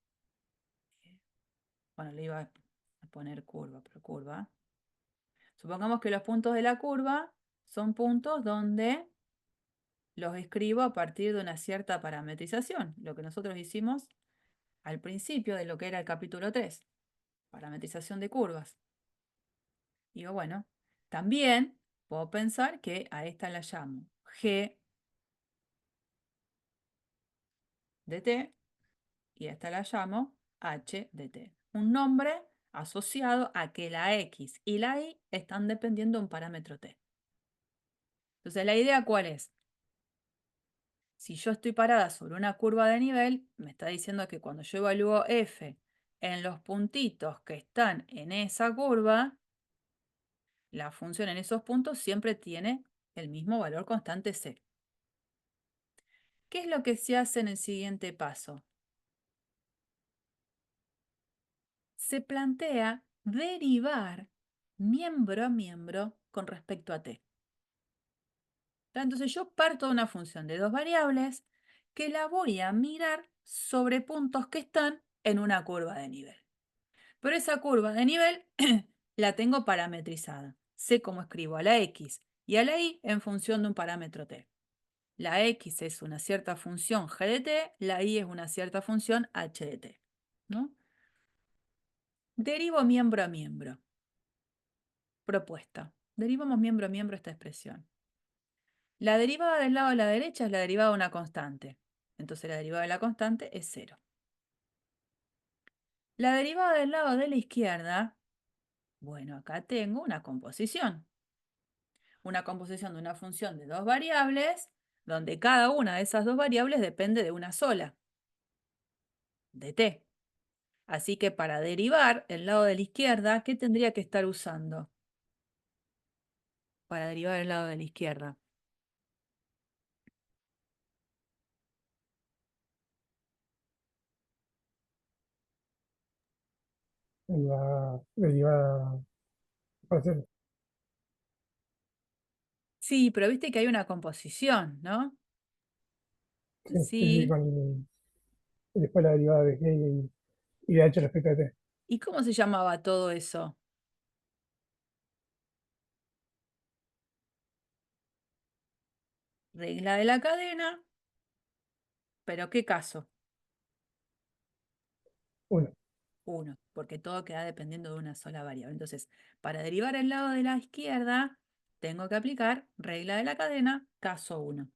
bueno, le iba a poner curva, pero curva. Supongamos que los puntos de la curva son puntos donde los escribo a partir de una cierta parametrización, lo que nosotros hicimos al principio de lo que era el capítulo 3, parametrización de curvas. Digo, bueno, también puedo pensar que a esta la llamo G de t y a esta la llamo H de t. Un nombre asociado a que la X y la Y están dependiendo de un parámetro t. Entonces, ¿la idea cuál es? Si yo estoy parada sobre una curva de nivel, me está diciendo que cuando yo evalúo f en los puntitos que están en esa curva, la función en esos puntos siempre tiene el mismo valor constante c. ¿Qué es lo que se hace en el siguiente paso? Se plantea derivar miembro a miembro con respecto a t. Entonces yo parto de una función de dos variables que la voy a mirar sobre puntos que están en una curva de nivel. Pero esa curva de nivel la tengo parametrizada. Sé cómo escribo a la x y a la y en función de un parámetro t. La x es una cierta función g de t, la y es una cierta función h de t, ¿no? Derivo miembro a miembro. Propuesta. Derivamos miembro a miembro esta expresión. La derivada del lado de la derecha es la derivada de una constante. Entonces la derivada de la constante es 0. La derivada del lado de la izquierda, bueno, acá tengo una composición. Una composición de una función de dos variables, donde cada una de esas dos variables depende de una sola, de t. Así que para derivar el lado de la izquierda, ¿qué tendría que estar usando? Para derivar el lado de la izquierda. en la derivada parcial. Sí, pero viste que hay una composición, ¿no? Sí, sí, sí, Sí. y después la derivada de G y de H respecto a T. ¿Y cómo se llamaba todo eso? Regla de la cadena, pero ¿qué caso? 1. 1, porque todo queda dependiendo de una sola variable. Entonces, para derivar el lado de la izquierda, tengo que aplicar regla de la cadena, caso 1.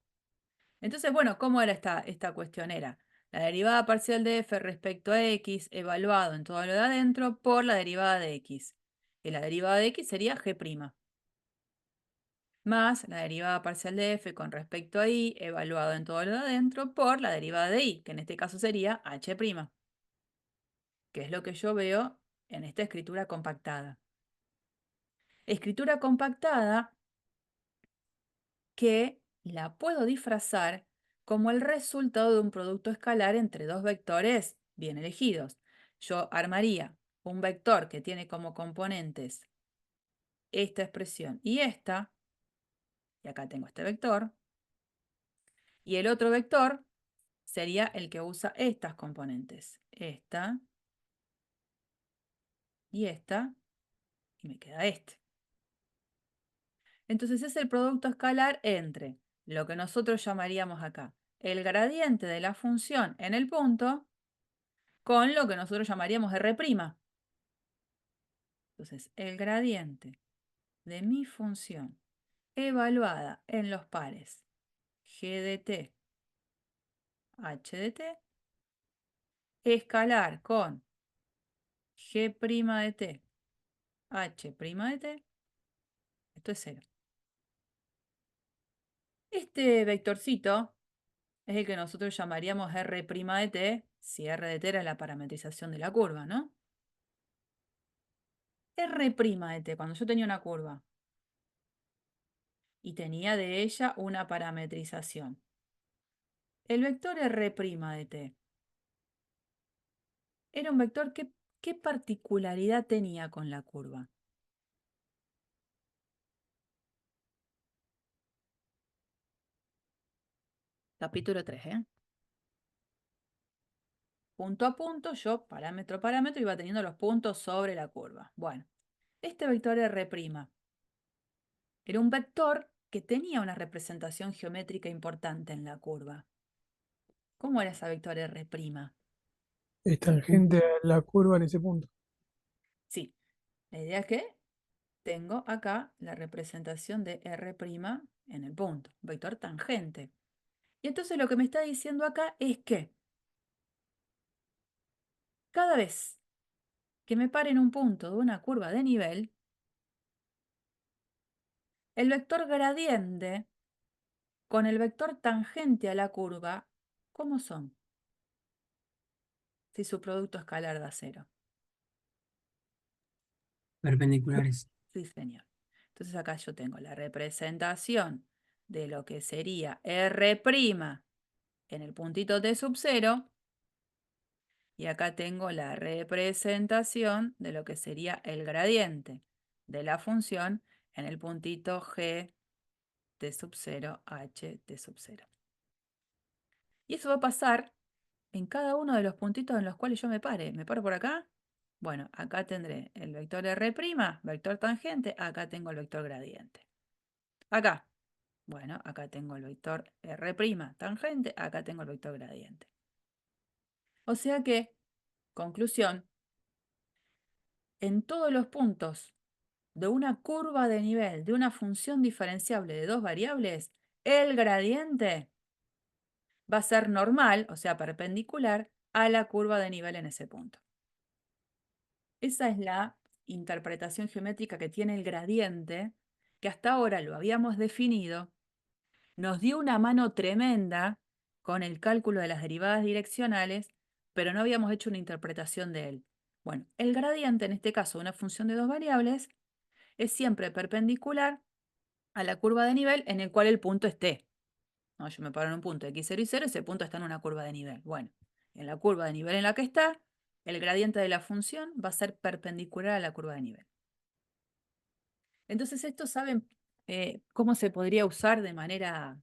Entonces, bueno, ¿cómo era esta cuestión? Era la derivada parcial de f respecto a x evaluado en todo lo de adentro por la derivada de x. Y la derivada de x sería g', más la derivada parcial de f con respecto a y evaluado en todo lo de adentro por la derivada de y, que en este caso sería h', que es lo que yo veo en esta escritura compactada. Escritura compactada que la puedo disfrazar como el resultado de un producto escalar entre dos vectores bien elegidos. Yo armaría un vector que tiene como componentes esta expresión y esta, y acá tengo este vector, y el otro vector sería el que usa estas componentes, esta y esta, y me queda este. Entonces es el producto escalar entre lo que nosotros llamaríamos acá el gradiente de la función en el punto con lo que nosotros llamaríamos R'. Entonces, el gradiente de mi función evaluada en los pares g de t, h de t, escalar con g' de t, h' de t, esto es 0. Este vectorcito es el que nosotros llamaríamos R' de t, si R de t era la parametrización de la curva, ¿no? R' de t, cuando yo tenía una curva y tenía de ella una parametrización. El vector R' de t era un vector que, ¿qué particularidad tenía con la curva? Capítulo 3, ¿eh? Punto a punto, yo, parámetro a parámetro, iba teniendo los puntos sobre la curva. Bueno, este vector R' era un vector que tenía una representación geométrica importante en la curva. ¿Cómo era esa vector R'? Es tangente a la curva en ese punto. Sí, la idea es que tengo acá la representación de R' en el punto, vector tangente. Y entonces lo que me está diciendo acá es que cada vez que me pare en un punto de una curva de nivel, el vector gradiente con el vector tangente a la curva, ¿cómo son? Si su producto escalar da 0. Perpendiculares. Sí, señor. Entonces acá yo tengo la representación de lo que sería R' en el puntito T sub 0. Y acá tengo la representación de lo que sería el gradiente de la función en el puntito G T sub 0, H T sub 0. Y eso va a pasar en cada uno de los puntitos en los cuales yo me pare. ¿Me paro por acá? Bueno, acá tendré el vector R', vector tangente, acá tengo el vector gradiente. Acá, bueno, acá tengo el vector R', tangente, acá tengo el vector gradiente. O sea que, conclusión, en todos los puntos de una curva de nivel de una función diferenciable de dos variables, el gradiente va a ser normal, o sea, perpendicular a la curva de nivel en ese punto. Esa es la interpretación geométrica que tiene el gradiente, que hasta ahora lo habíamos definido, nos dio una mano tremenda con el cálculo de las derivadas direccionales, pero no habíamos hecho una interpretación de él. Bueno, el gradiente, en este caso, una función de dos variables, es siempre perpendicular a la curva de nivel en el cual el punto esté. ¿No? Yo me paro en un punto x0 y 0, ese punto está en una curva de nivel. Bueno, en la curva de nivel en la que está, el gradiente de la función va a ser perpendicular a la curva de nivel. Entonces, ¿esto saben cómo se podría usar de manera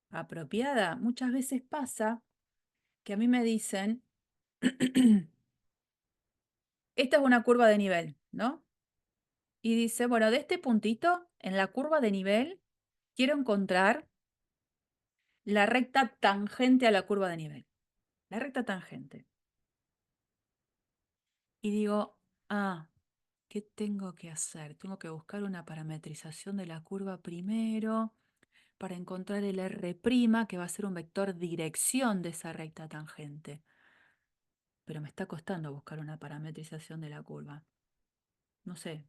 apropiada? Muchas veces pasa que a mí me dicen, esta es una curva de nivel, ¿no? Y dice, bueno, de este puntito, en la curva de nivel, quiero encontrar la recta tangente a la curva de nivel. La recta tangente. Y digo, ¿qué tengo que hacer? Tengo que buscar una parametrización de la curva primero para encontrar el R', que va a ser un vector dirección de esa recta tangente. Pero me está costando buscar una parametrización de la curva. No sé,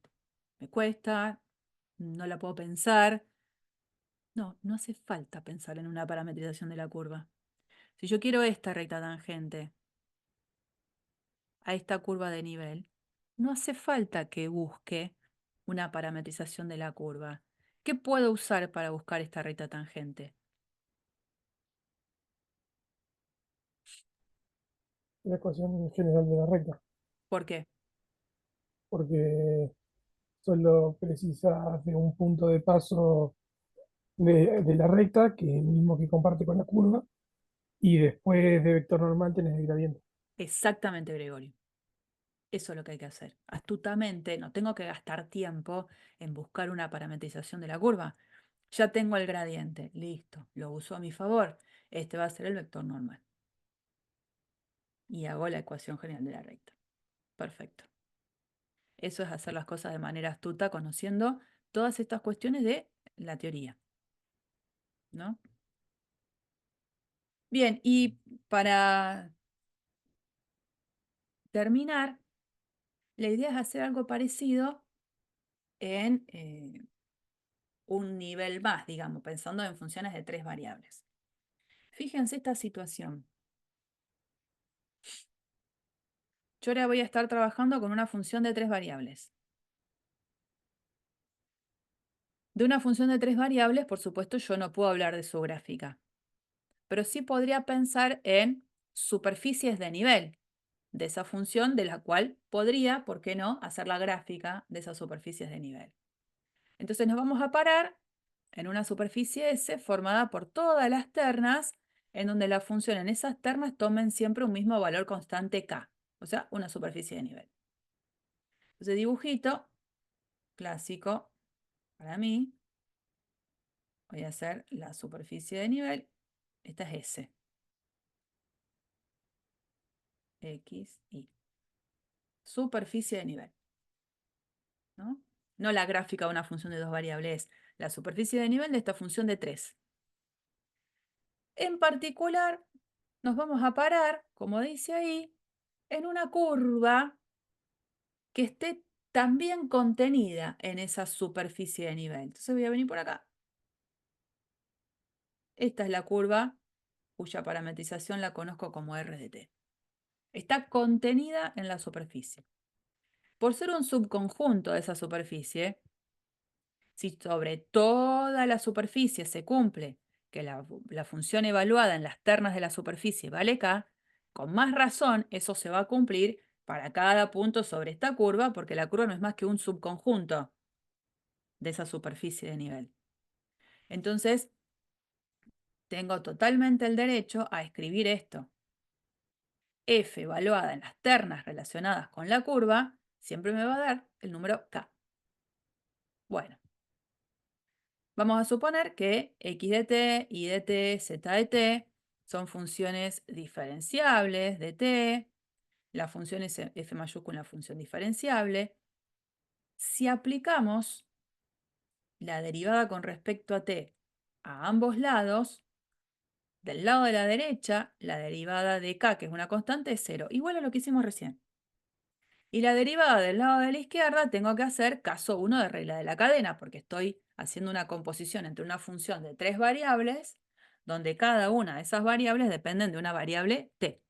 me cuesta, no la puedo pensar. No, no hace falta pensar en una parametrización de la curva. Si yo quiero esta recta tangente a esta curva de nivel, no hace falta que busque una parametrización de la curva. ¿Qué puedo usar para buscar esta recta tangente? La ecuación general de la recta, ¿Por qué? porque solo precisas de un punto de paso de la recta, que es el mismo que comparte con la curva, y después de vector normal tenés el gradiente. Exactamente, Gregorio. Eso es lo que hay que hacer. Astutamente, no tengo que gastar tiempo en buscar una parametrización de la curva. Ya tengo el gradiente, listo, lo uso a mi favor. Este va a ser el vector normal. Y hago la ecuación general de la recta. Perfecto. Eso es hacer las cosas de manera astuta, conociendo todas estas cuestiones de la teoría, ¿no? Bien, y para terminar, la idea es hacer algo parecido en un nivel más, digamos, pensando en funciones de 3 variables. Fíjense esta situación. Yo ahora voy a estar trabajando con una función de 3 variables. De una función de 3 variables, por supuesto, yo no puedo hablar de su gráfica, pero sí podría pensar en superficies de nivel de esa función, de la cual podría, ¿por qué no?, hacer la gráfica de esas superficies de nivel. Entonces nos vamos a parar en una superficie S formada por todas las ternas, en donde la función en esas ternas tomen siempre un mismo valor constante K, o sea, una superficie de nivel. Entonces, dibujito clásico para mí. Voy a hacer la superficie de nivel. Esta es S. X, Y. Superficie de nivel. ¿No? No la gráfica de una función de 2 variables, es la superficie de nivel de esta función de 3. En particular, nos vamos a parar, como dice ahí, en una curva que esté también contenida en esa superficie de nivel. Entonces voy a venir por acá. Esta es la curva cuya parametrización la conozco como R de t. Está contenida en la superficie. Por ser un subconjunto de esa superficie, si sobre toda la superficie se cumple que la función evaluada en las ternas de la superficie vale k, con más razón eso se va a cumplir para cada punto sobre esta curva, porque la curva no es más que un subconjunto de esa superficie de nivel. Entonces, tengo totalmente el derecho a escribir esto. F evaluada en las ternas relacionadas con la curva siempre me va a dar el número k. Bueno, vamos a suponer que x de t, y de t, z de t son funciones diferenciables de t. La función es f mayúscula, una función diferenciable. Si aplicamos la derivada con respecto a t a ambos lados, del lado de la derecha, la derivada de k, que es una constante, es 0, igual a lo que hicimos recién. Y la derivada del lado de la izquierda tengo que hacer caso 1 de regla de la cadena, porque estoy haciendo una composición entre una función de 3 variables, donde cada una de esas variables dependen de una variable t.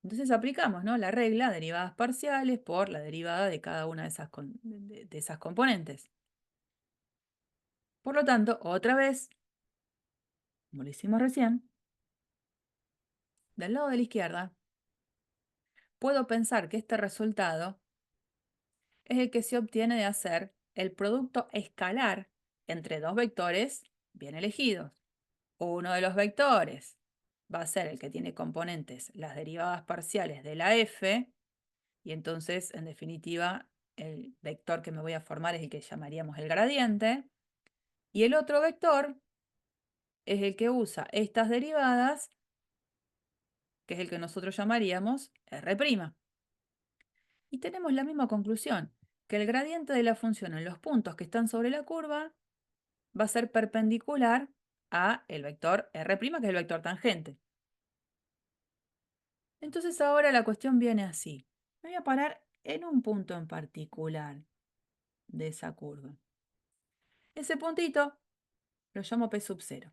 Entonces aplicamos, ¿no?, la regla derivadas parciales por la derivada de cada una de esas componentes. Por lo tanto, otra vez, como lo hicimos recién, del lado de la izquierda, puedo pensar que este resultado es el que se obtiene de hacer el producto escalar entre dos vectores bien elegidos. Uno de los vectores va a ser el que tiene componentes las derivadas parciales de la f, y entonces, en definitiva, el vector que me voy a formar es el que llamaríamos el gradiente, y el otro vector es el que usa estas derivadas, que es el que nosotros llamaríamos R'. Y tenemos la misma conclusión, que el gradiente de la función en los puntos que están sobre la curva va a ser perpendicular a el vector R', que es el vector tangente. Entonces ahora la cuestión viene así. Me voy a parar en un punto en particular de esa curva. Ese puntito lo llamo P sub 0.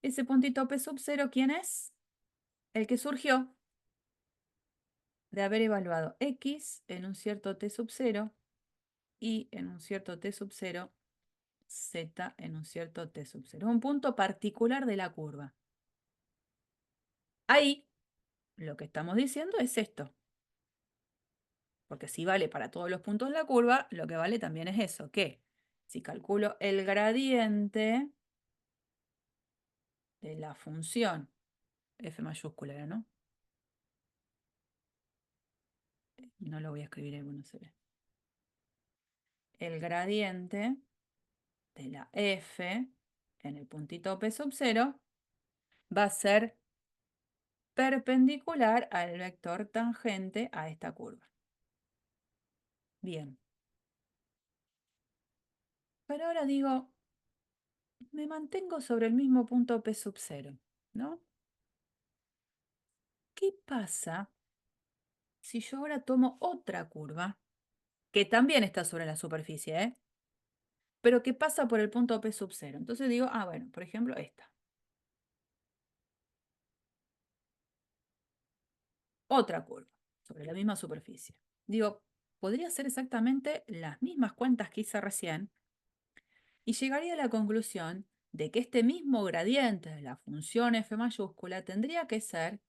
Ese puntito P sub 0, ¿quién es? El que surgió de haber evaluado X en un cierto T sub 0 y en un cierto T sub 0, Z en un cierto T sub 0. Un punto particular de la curva. Ahí lo que estamos diciendo es esto. Porque si vale para todos los puntos de la curva, lo que vale también es eso, que si calculo el gradiente de la función f mayúscula, ¿no? No lo voy a escribir ahí, bueno, se ve. El gradiente de la f en el puntito P sub 0 va a ser perpendicular al vector tangente a esta curva. Bien. Pero ahora digo, me mantengo sobre el mismo punto P sub 0, ¿no? ¿Qué pasa si yo ahora tomo otra curva, que también está sobre la superficie, pero que pasa por el punto P sub 0? Entonces digo, bueno, por ejemplo, esta. Otra curva, sobre la misma superficie. Digo, podría ser exactamente las mismas cuentas que hice recién y llegaría a la conclusión de que este mismo gradiente de la función f mayúscula tendría que ser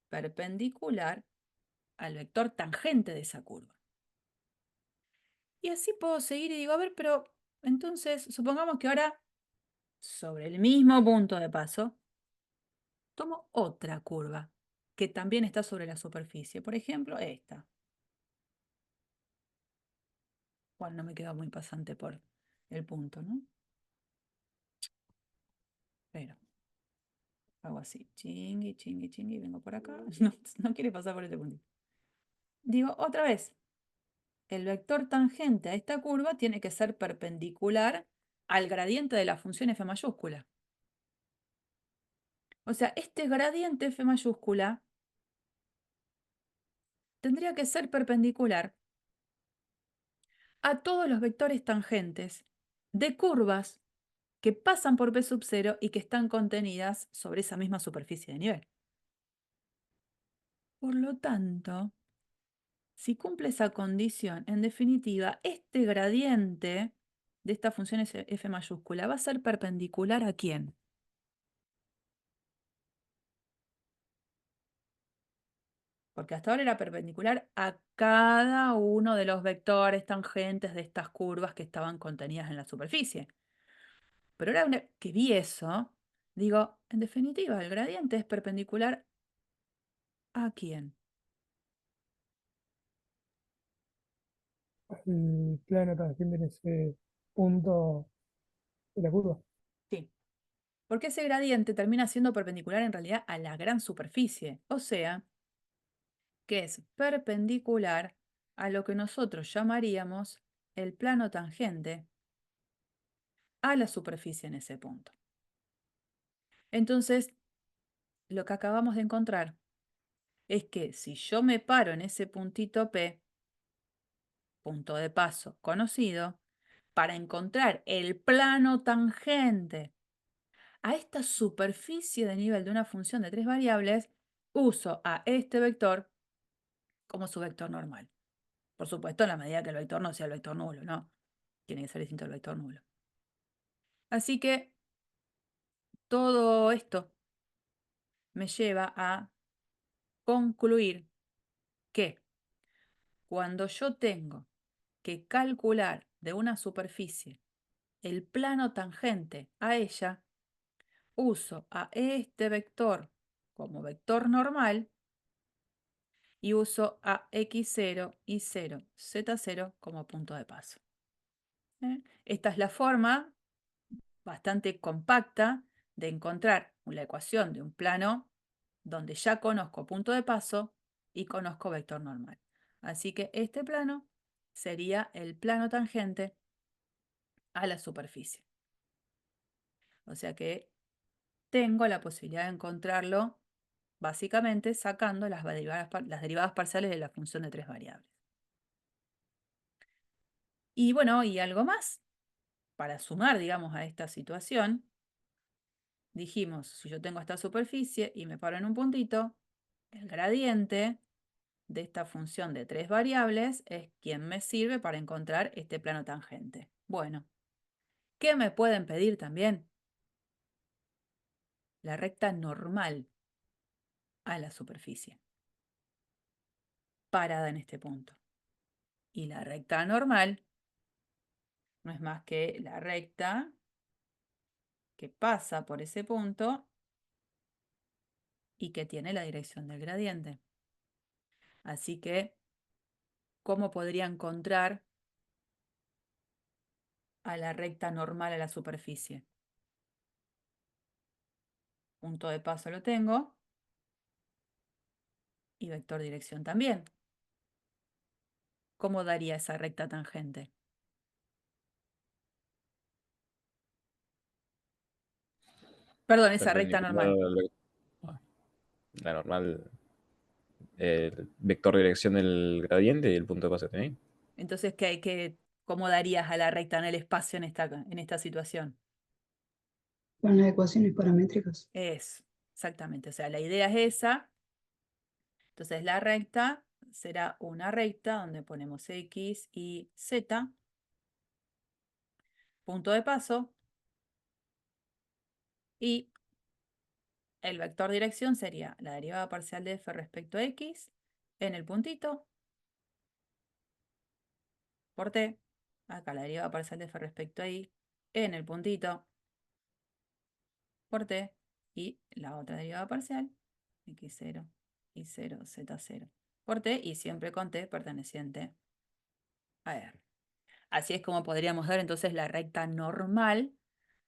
perpendicular al vector tangente de esa curva. Y así puedo seguir y digo, a ver, pero entonces supongamos que ahora, sobre el mismo punto de paso, tomo otra curva que también está sobre la superficie. Por ejemplo, esta. Bueno, no me queda muy pasante por el punto, ¿no? Pero hago así, chingui, chingui, chingui, vengo por acá. No quiere pasar por este puntito. Digo, otra vez, el vector tangente a esta curva tiene que ser perpendicular al gradiente de la función f mayúscula. O sea, este gradiente f mayúscula tendría que ser perpendicular a todos los vectores tangentes de curvas que pasan por P sub 0 y que están contenidas sobre esa misma superficie de nivel. Por lo tanto, si cumple esa condición, en definitiva, este gradiente de esta función f mayúscula va a ser perpendicular ¿a quién? Porque hasta ahora era perpendicular a cada uno de los vectores tangentes de estas curvas que estaban contenidas en la superficie. Pero ahora que vi eso, digo, en definitiva, el gradiente es perpendicular ¿a quién? El plano tangente en ese punto de la curva. Sí. Porque ese gradiente termina siendo perpendicular en realidad a la gran superficie. O sea, que es perpendicular a lo que nosotros llamaríamos el plano tangente a la superficie en ese punto. Entonces, lo que acabamos de encontrar es que si yo me paro en ese puntito P, punto de paso conocido, para encontrar el plano tangente a esta superficie de nivel de una función de 3 variables, uso a este vector como su vector normal. Por supuesto, en la medida que el vector no sea el vector nulo, ¿no? Tiene que ser distinto al vector nulo. Así que todo esto me lleva a concluir que cuando yo tengo que calcular de una superficie el plano tangente a ella, uso a este vector como vector normal y uso a x0, y0, z0 como punto de paso. Esta es la forma bastante compacta de encontrar la ecuación de un plano donde ya conozco punto de paso y conozco vector normal. Así que este plano sería el plano tangente a la superficie. O sea que tengo la posibilidad de encontrarlo básicamente sacando las derivadas parciales de la función de tres variables. Y bueno, y algo más. Para sumar, digamos, a esta situación, dijimos, si yo tengo esta superficie y me paro en un puntito, el gradiente de esta función de tres variables es quien me sirve para encontrar este plano tangente. Bueno, ¿qué me pueden pedir también? La recta normal a la superficie, parada en este punto. Y la recta normal no es más que la recta que pasa por ese punto y que tiene la dirección del gradiente. Así que, ¿cómo podría encontrar a la recta normal a la superficie? Punto de paso lo tengo y vector dirección también. ¿Cómo daría esa recta tangente? Perdón, esa recta Perpendicular normal. la normal, el vector de dirección del gradiente y el punto de paso que tenéis. Entonces, ¿cómo darías a la recta en el espacio en esta situación? Con las ecuaciones paramétricas. Exactamente. O sea, la idea es esa. Entonces, la recta será una recta donde ponemos X y Z, punto de paso, y el vector dirección sería la derivada parcial de f respecto a X en el puntito por T. Acá la derivada parcial de f respecto a Y en el puntito por T. Y la otra derivada parcial, X0, Y0, Z0 por T, y siempre con T perteneciente a R. Así es como podríamos dar entonces la recta normal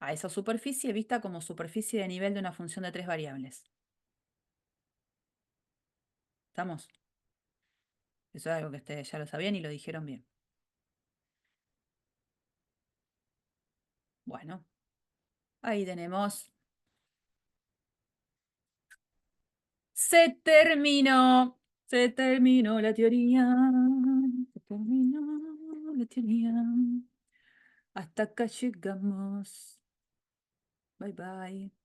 a esa superficie vista como superficie de nivel de una función de tres variables. ¿Estamos? Eso es algo que ustedes ya lo sabían y lo dijeron bien. Bueno, ahí tenemos. Se terminó la teoría. Se terminó la teoría. Hasta acá llegamos. Bye bye.